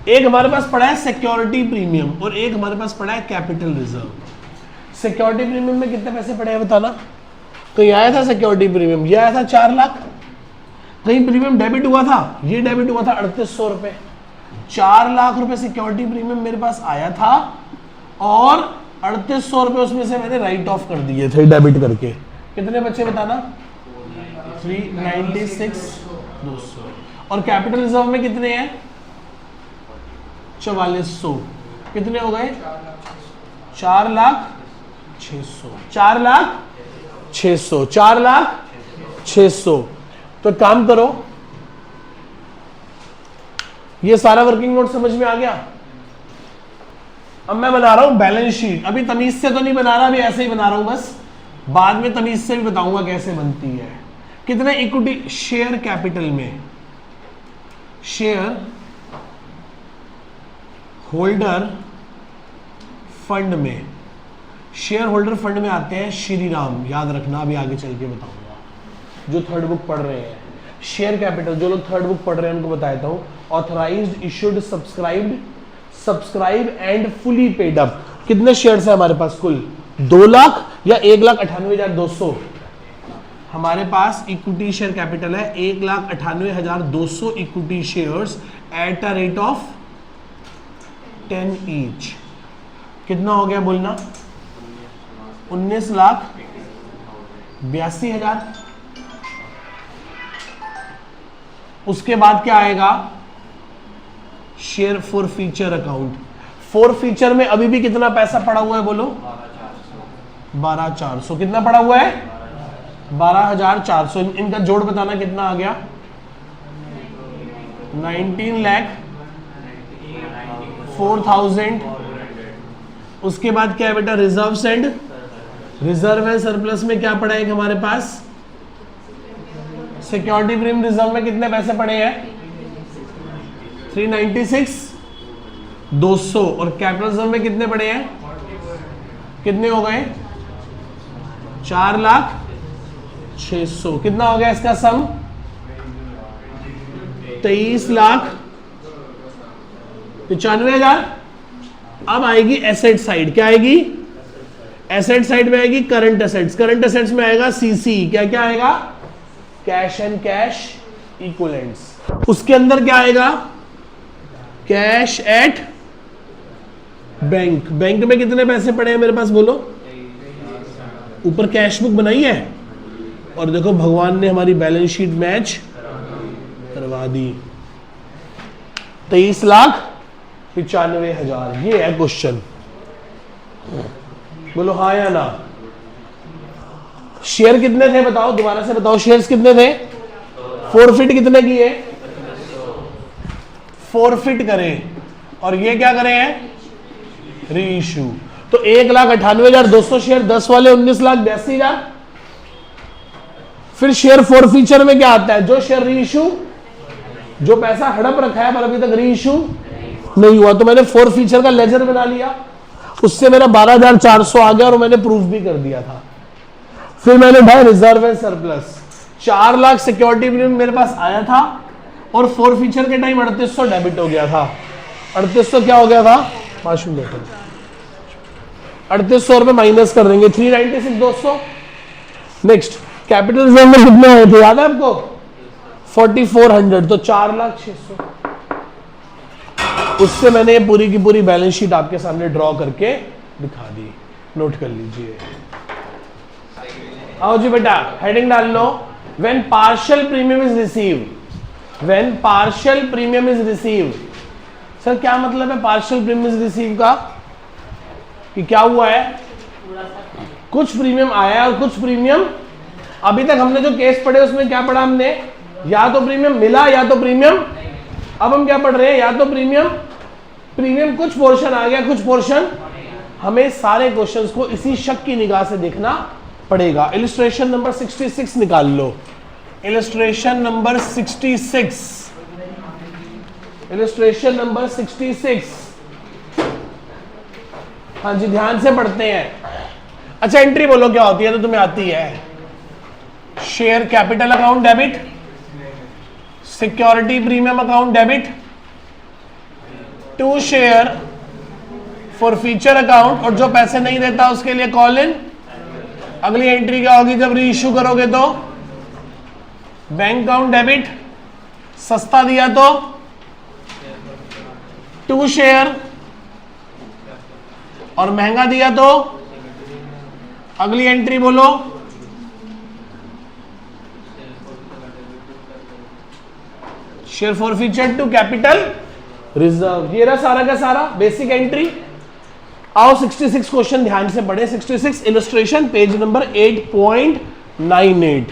एक हमारे पास पड़ा है सिक्योरिटी प्रीमियम और एक हमारे पास पड़ा है कैपिटल रिजर्व। सिक्योरिटी प्रीमियम में कितने पैसे पड़े हैं बताना। कहीं आया था सिक्योरिटी प्रीमियम ये आया था 4 लाख। कहीं प्रीमियम डेबिट हुआ था ये डेबिट हुआ था 3800 रुपए। 4 लाख रुपए सिक्योरिटी प्रीमियम मेरे पास आया था और 3800 रुपए उसमें से मैंने राइट ऑफ कर दिए थे डेबिट करके। कितने बच्चे बताना 396,200। और कैपिटल रिजर्व में कितने हैं? 4400। कितने हो गए? 4,06,000। 4,06,000। 4,06,000। तो काम करो, ये सारा वर्किंग नोट समझ में आ गया। अब मैं बना रहा हूं बैलेंस शीट। अभी तमीज से तो नहीं बना रहा, अभी ऐसे ही बना रहा हूं बस, बाद में तमीज से भी बताऊंगा कैसे बनती है। कितने इक्विटी शेयर कैपिटल में, शेयर होल्डर फंड में, शेयर होल्डर फंड में आते हैं श्री राम, याद रखना, अभी आगे चल के बताऊंगा। जो थर्ड बुक पढ़ रहे हैं, शेयर कैपिटल, जो लोग थर्ड बुक पढ़ रहे हैं उनको बताता हूं। Authorised, issued, subscribe and fully paid up. कितने शेयर्स है हमारे पास कुल? 2 लाख या 1,98,200? हमारे पास इक्विटी शेयर कैपिटल है 1,98,200 equity shares at a rate of 10 each. कितना हो गया बोलना? 19,82,000। उसके बाद क्या आएगा? Share forfeiture account. For feature में अभी भी कितना पैसा पड़ा हुआ है बोलो? 12,400। कितना पड़ा हुआ है? 12,400। इनका जोड़ बताना कितना आ गया? 19,04,000। उसके बाद क्या है बेटा? रिजर्व एंड सरप्लस में क्या पड़ा है हमारे पास? सिक्योरिटी प्रीमियम रिजर्व में कितने पैसे पड़े हैं? 396,200। और कैपिटल रिजर्व में कितने पड़े हैं? कितने हो गए? 4,06,000। कितना हो गया इसका सम? 23,95,000। अब आएगी एसेट साइड। क्या आएगी? एसेट साइड में आएगी करंट एसेट्स। करंट एसेट्स में आएगा सीसी। क्या क्या आएगा? Cash and cash equivalents. उसके अंदर क्या आएगा? Cash at bank. बैंक में कितने पैसे पड़े हैं मेरे पास बोलो? ऊपर कैश बुक बनाई है और देखो भगवान ने हमारी बैलेंस शीट मैच करवा दी। 23,95,000। ये है क्वेश्चन, बोलो हाँ या ना। शेयर कितने थे बताओ, दोबारा से बताओ, शेयर्स कितने थे? फॉरफिट कितने किए? फॉरफिट करें। और ये क्या करें हैं? री इशू। तो 1,98,200 शेयर, 10 वाले 19,82,000। फिर शेयर फॉर फीचर में क्या आता है? जो शेयर री इशू, जो पैसा हड़प रखा है पर अभी तक री इशू नहीं हुआ, तो मैंने फॉर फीचर का लेजर बना लिया, उससे मेरा 12,400 आ गया और मैंने प्रूफ भी कर दिया था। फिर मैंने भाई reserve and surplus 4 lakh security premium मेरे पास आया था और फॉर फीचर के टाइम 3800 डेबिट हो गया था। 3800 क्या हो गया था? 3800 रुपए माइनस कर देंगे, 396,200। नेक्स्ट कैपिटल रिजर्व में कितने आए थे याद है आपको? 4,400। तो 4,06,000। उससे मैंने पूरी की पूरी बैलेंस शीट आपके सामने ड्रॉ करके दिखा दी। नोट कर लीजिए। आओ जी बेटा, हेडिंग डाल लो। When partial premium is received. When partial premium is received. Sir क्या मतलब है पार्शियल प्रीमियम इज रिसीव का? कि क्या हुआ है? कुछ प्रीमियम आया है और कुछ प्रीमियम, अभी तक हमने जो केस पढ़े उसमें क्या पढ़ा हमने? या तो प्रीमियम मिला या तो प्रीमियम। अब हम क्या पढ़ रहे हैं? या तो प्रीमियम कुछ पोर्शन आ गया, कुछ पोर्शन। हमें सारे क्वेश्चंस को इसी शक की निगाह से देखना पड़ेगा। इलस्ट्रेशन नंबर 66 निकाल लो। Illustration number 66। Illustration number 66। हाँ जी ध्यान से पढ़ते हैं। अच्छा एंट्री बोलो क्या होती है? तो तुम्हें आती है। Share capital account debit, security premium account debit, to share forfeiture account, और जो पैसे नहीं देता उसके लिए कॉल इन। अगली एंट्री क्या होगी जब री इश्यू करोगे? तो बैंक अकाउंट डेबिट, सस्ता दिया तो टू शेयर, और महंगा दिया तो अगली एंट्री बोलो share forfeiture to capital reserve. ये रहा सारा का सारा बेसिक एंट्री। आओ 66 क्वेश्चन ध्यान से पढ़े। 66 illustration page number 8.98,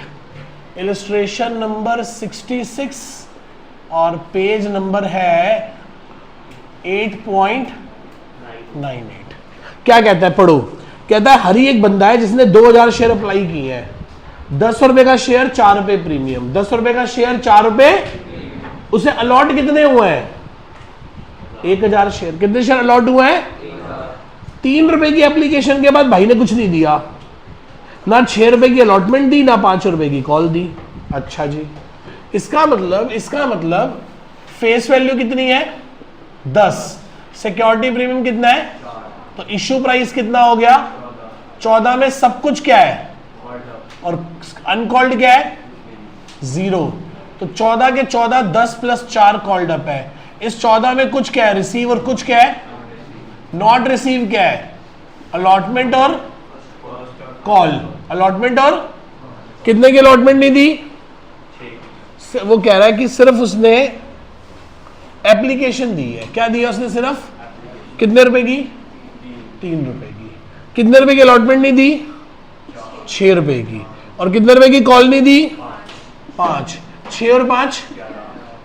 illustration number 66 और पेज नंबर है 8.98। क्या कहता है, पढ़ो। कहता है हर एक बंदा है जिसने 2000 शेयर अप्लाई किए हैं, 10 रुपए का शेयर 4 रुपए प्रीमियम, 10 रुपए का शेयर 4 रुपए, उसे अलॉट कितने हुए हैं? 1000 शेयर। कितने शेयर अलॉट हुए हैं? 3 रुपए की एप्लीकेशन के बाद भाई ने कुछ नहीं दिया, ना 6 रुपए की अलॉटमेंट दी, ना 5 रुपए की कॉल दी। अच्छा जी, इसका मतलब फेस वैल्यू कितनी है? 10। सिक्योरिटी प्रीमियम कितना है? तो इश्यू प्राइस कितना हो गया? 14 में सब कुछ क्या है? और अनकॉल्ड क्या है? 0। तो 14 के 14, 10 प्लस 4 कॉल्ड अप है। इस 14 में कुछ क्या है? रिसीव, और कुछ क्या है? नॉट रिसीव क्या है? अलॉटमेंट और कॉल। अलॉटमेंट और कितने की अलॉटमेंट नहीं दी? वो कह रहा है कि सिर्फ उसने एप्लीकेशन दी है। क्या दिया उसने? सिर्फ कितने रुपए की? 3 रुपए की। कितने रुपए की अलॉटमेंट नहीं दी? 6 रुपए की। और कितने रुपए की कॉल नहीं दी? 5। 6 और 5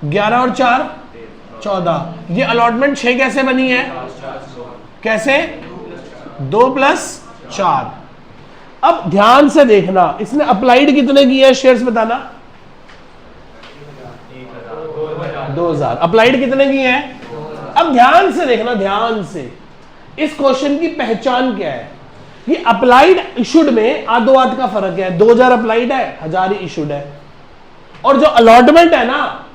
11 और 4 14। ये अलॉटमेंट 6 कैसे बनी है? कैसे? 2 प्लस 4। अब ध्यान से देखना, इसने अप्लाइड कितने किए हैं शेयर्स बताना? 2000। अप्लाइड कितने किए हैं? अब ध्यान से देखना, ध्यान से। इस क्वेश्चन की पहचान क्या है? ये अप्लाइड इशूड में आधो आध का फर्क है। 2000 अप्लाइड है, 1000 ही इशूड है। और जो अलॉटमेंट है ना,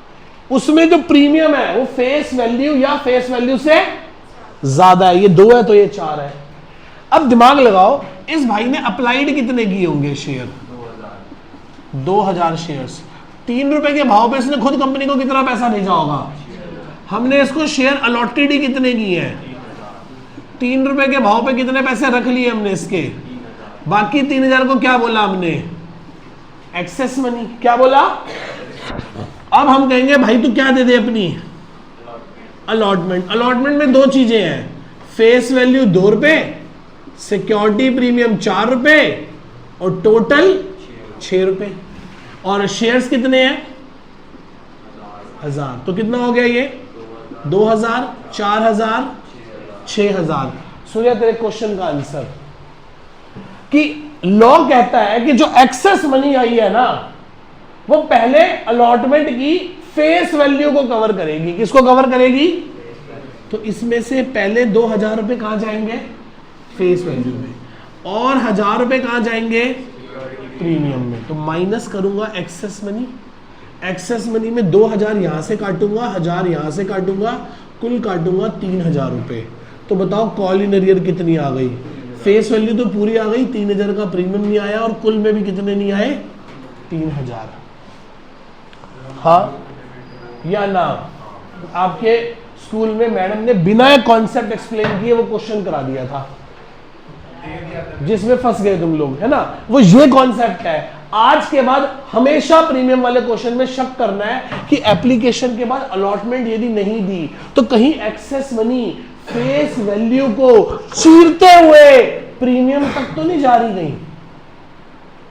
उसमें जो प्रीमियम है वो फेस वैल्यू या फेस वैल्यू से ज्यादा है। ये 2 है तो ये 4 है। अब दिमाग लगाओ, इस भाई ने अप्लाइड कितने किए होंगे शेयर? 2000 शेयर्स। 3 रुपए के भाव पे इसने खुद कंपनी को कितना पैसा भेजा होगा? हमने इसको शेयर अलॉटेड ही कितने किए हैं? 3 रुपए के भाव पे कितने पैसे रख लिए हमने इसके? बाकी 3000 को क्या बोला हमने? Excess money. क्या बोला? अब हम कहेंगे भाई तू क्या दे दे अपनी अलॉटमेंट। अलॉटमेंट में 2 चीजें हैं, फेस वैल्यू 2 रुपए, सिक्योरिटी प्रीमियम 4 रुपए और टोटल 6 रुपए। और शेयर्स कितने हैं? 1000। तो कितना हो गया ये? 2000, 4000, 6000। सूर्या तेरे क्वेश्चन का आंसर कि लॉ कहता है कि जो एक्सेस मनी आई है ना, वो पहले अलॉटमेंट की फेस वैल्यू को कवर करेगी। किसको कवर करेगी? तो इसमें से पहले 2000 रुपए कहां जाएंगे? फेस वैल्यू में। और 1000 रुपए कहां जाएंगे? प्रीमियम में। तो माइनस करूंगा एक्सेस मनी। एक्सेस मनी में 2000 यहां से काटूंगा, 1000 यहां से काटूंगा, कुल काटूंगा 3000 रुपए। तो बताओ कॉल इन अरियर कितनी आ गई? फेस वैल्यू तो पूरी आ गई, 3000 का प्रीमियम नहीं आया, और कुल में भी कितने नहीं आए? 3000। हाँ या ना? आपके स्कूल में मैडम ने बिना कॉन्सेप्ट एक्सप्लेन किए वो क्वेश्चन करा दिया था, जिसमें फंस गए तुम लोग, है ना? वो ये कॉन्सेप्ट है। आज के बाद हमेशा प्रीमियम वाले क्वेश्चन में शक करना है कि एप्लीकेशन के बाद अलॉटमेंट यदि नहीं दी तो कहीं एक्सेस मनी फेस वैल्यू को चीरते हुए प्रीमियम तक तो नहीं जा रही कहीं।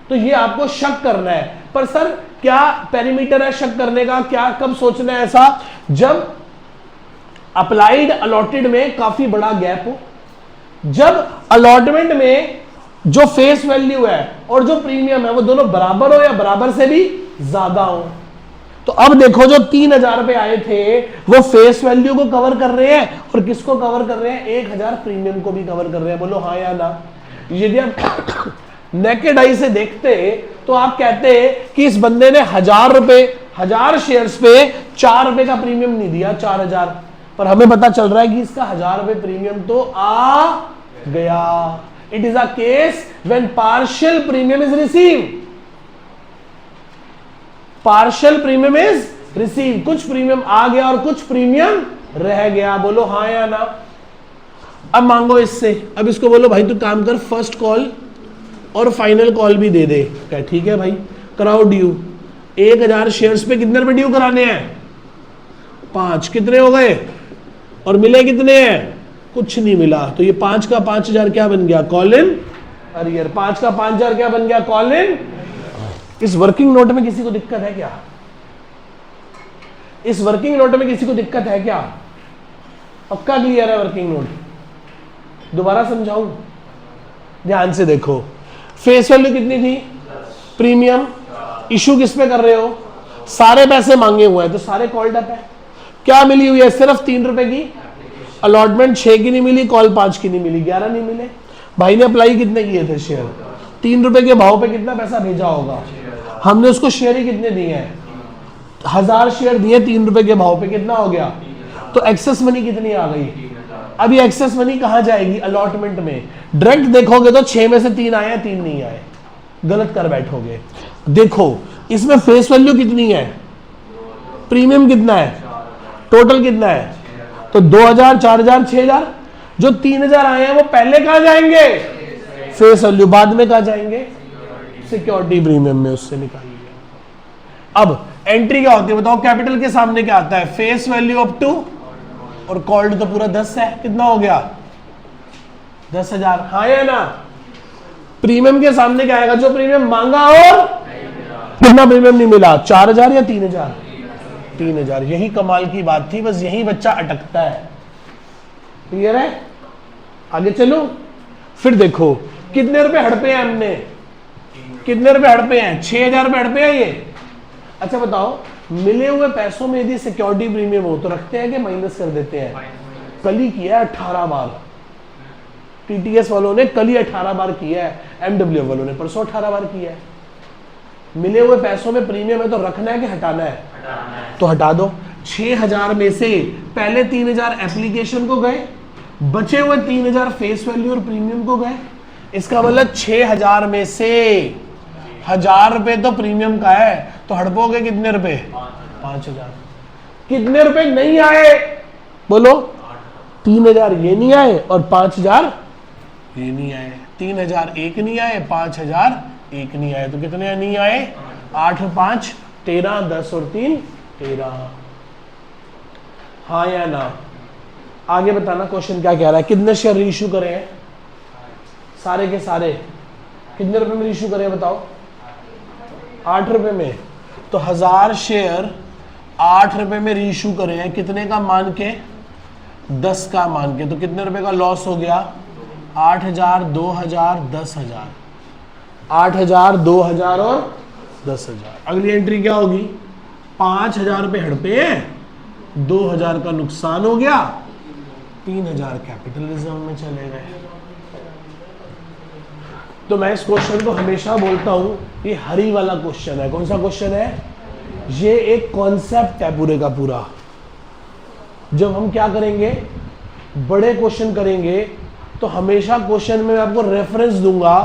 तो ये आपको शक करना है। पर सर क्या पेरीमीटर है शक करने का? क्या कब सोचना है ऐसा? जब अप्लाइड अलॉटेड में काफी बड़ा गैप हो, जब अलॉटमेंट में जो फेस वैल्यू है और जो प्रीमियम है वो दोनों बराबर हो या बराबर से भी ज्यादा हो। तो अब देखो जो 3000 रुपए आए थे वो फेस वैल्यू को कवर कर रहे हैं और किसको कवर कर रहे हैं? 1000 प्रीमियम को भी कवर कर रहे हैं। बोलो हाँ या ना? यदि आप नेकेड आई से देखते तो आप कहते कि इस बंदे ने 1000 रुपए 1000 शेयर्स पे 4 रुपए का प्रीमियम नहीं दिया, 4000। पर हमें पता चल रहा है कि इसका 1000 रुपए प्रीमियम तो आ गया। It is a case when partial premium is receive. Partial premium is receive. कुछ प्रीमियम आ गया और कुछ प्रीमियम रह गया। बोलो हाँ या ना? अब मांगो इससे। अब इसको बोलो भाई तू काम कर, फर्स्ट कॉल और फाइनल कॉल भी दे दे। ठीक है भाई, कराओ ड्यू। 1000 शेयर्स पे कितने रुपए ड्यू कराने हैं? 5 कितने हो गए, और मिले कितने हैं, कुछ नहीं मिला। तो ये 5 का 5000 क्या बन गया, कॉल इन अरियर। 5 का 5000 क्या बन गया, कॉल इन। इस वर्किंग नोट में किसी को दिक्कत है क्या, इस वर्किंग नोट में किसी को दिक्कत है क्या, पक्का क्लियर है वर्किंग नोट, दोबारा समझाऊं, ध्यान से देखो। फेस वैल्यू कितनी थी, प्रीमियम, इशू किस पे कर रहे हो, सारे पैसे मांगे हुए हैं तो सारे कॉल्ड अप है। क्या मिली हुई है, सिर्फ 3 रुपए की अलॉटमेंट, 6 की नहीं मिली, कॉल 5 की नहीं मिली, 11 नहीं मिले। भाई ने अप्लाई कितने किए थे शेयर, 3 रुपए के भाव पे कितना पैसा भेजा होगा, हमने उसको शेयर ही कितने दिए हैं, 1000 शेयर दिए 3 रुपए के भाव पे, कितना हो गया, तो एक्सेस मनी कितनी आ गई। अब ये एक्सेस मनी कहां जाएगी, अलॉटमेंट में। डायरेक्ट देखोगे तो 6 में से 3 आए, 3 नहीं आए, गलत कर बैठोगे। देखो इसमें फेस वैल्यू कितनी है, प्रीमियम कितना है, टोटल कितना है, तो 2000, 4000, 6000, जो 3000 आए हैं वो पहले कहां जाएंगे, फेस वैल्यू, बाद में कहां जाएंगे, सिक्योरिटी प्रीमियम में, उससे निकालिए। अब एंट्री क्या होती है बताओ, कैपिटल के सामने क्या आता है, फेस वैल्यू अप टू, और कॉल्ड तो पूरा 10 है, कितना हो गया 10,000, हाँ या ना। प्रीमियम के सामने क्या आएगा, जो प्रीमियम मांगा और कितना प्रीमियम नहीं मिला, 4000 या 3000, 3000। यही कमाल की बात थी, बस यही बच्चा अटकता है। क्लियर है, आगे चलो। फिर देखो कितने रुपए हड़पे हैं हमने, कितने रुपए हड़पे हैं, 6000 रुपए हड़पे हैं ये। अच्छा बताओ, मिले हुए पैसों में यदि सिक्योरिटी प्रीमियम हो तो रखते हैं कि माइनस कर देते हैं, कल ही किया है 18 बार, टीटीएस वालों ने कल ही 18 बार किया है, एमडब्ल्यू वालों ने परसों 18 बार किया है। मिले हुए पैसों में प्रीमियम है तो रखना है कि हटाना है, तो हटा दो। 6000 में से पहले 3000 एप्लीकेशन को गए, बचे हुए 3000 फेस वैल्यू और प्रीमियम को गए। इसका मतलब 6000 में से 1000 रुपए तो प्रीमियम का है, तो हड़पोगे कितने रुपए, 5000। कितने रुपए नहीं आए बोलो, 3000 ये नहीं आए और 5000 ये नहीं आए, 3000 एक नहीं आए, 5000 एक नहीं आए, तो कितने नहीं आए, 8 और 5 13, 10 और 3 13, हाँ या ना। आगे बताना क्वेश्चन क्या कह रहा है, कितने शेयर रीइश्यू करे हैं, सारे के सारे कितने रुपए में रीइश्यू करे हैं बताओ, 8 रुपए में। तो 1000 शेयर 8 रुपए में रीइश्यू करे हैं, कितने का मान के, 10 का मान के, तो कितने रुपए का लॉस हो गया, 8000, 2000, 10,000, 8000, 2000 और 10,000। अगली एंट्री क्या होगी, 5000 रुपए हड़पे हैं, 2000 का नुकसान हो गया, 3000 कैपिटल रिजर्व में चले गए। तो मैं इस क्वेश्चन को हमेशा बोलता हूं, ये हरी वाला क्वेश्चन है। कौन सा क्वेश्चन है, ये एक कॉन्सेप्ट है पूरे का पूरा। जब हम क्या करेंगे, बड़े क्वेश्चन करेंगे, तो हमेशा क्वेश्चन में मैं आपको रेफरेंस दूंगा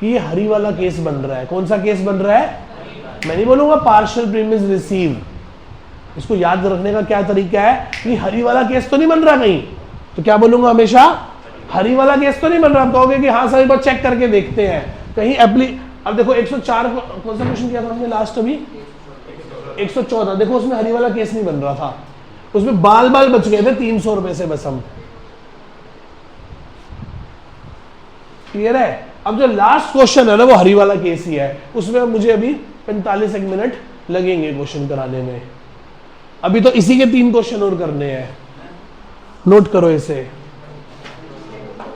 कि ये हरी वाला केस बन रहा है। कौन सा केस बन रहा है, मैं नहीं बोलूंगा पार्शियल प्रीमियम रिसीव। इसको याद रखने का क्या तरीका है कि हरी वाला केस तो नहीं बन रहा कहीं, तो क्या बोलूंगा हमेशा, हरी वाला केस तो नहीं बन रहा। आप कहोगे कि हाँ सर एक बार चेक करके देखते हैं कहीं अब देखो 104 कौन सा क्वेश्चन किया था हमने लास्ट, अभी 114, देखो उसमें हरी वाला केस नहीं बन रहा था, उसमें बाल बच गए थे 300 रुपए से बस हम। क्लियर है। अब जो लास्ट क्वेश्चन है ना वो हरी वाला केस ही है, उसमें मुझे अभी 45 मिनट लगेंगे क्वेश्चन कराने में। अभी तो इसी के 3 क्वेश्चन और करने हैं, नोट करो इसे।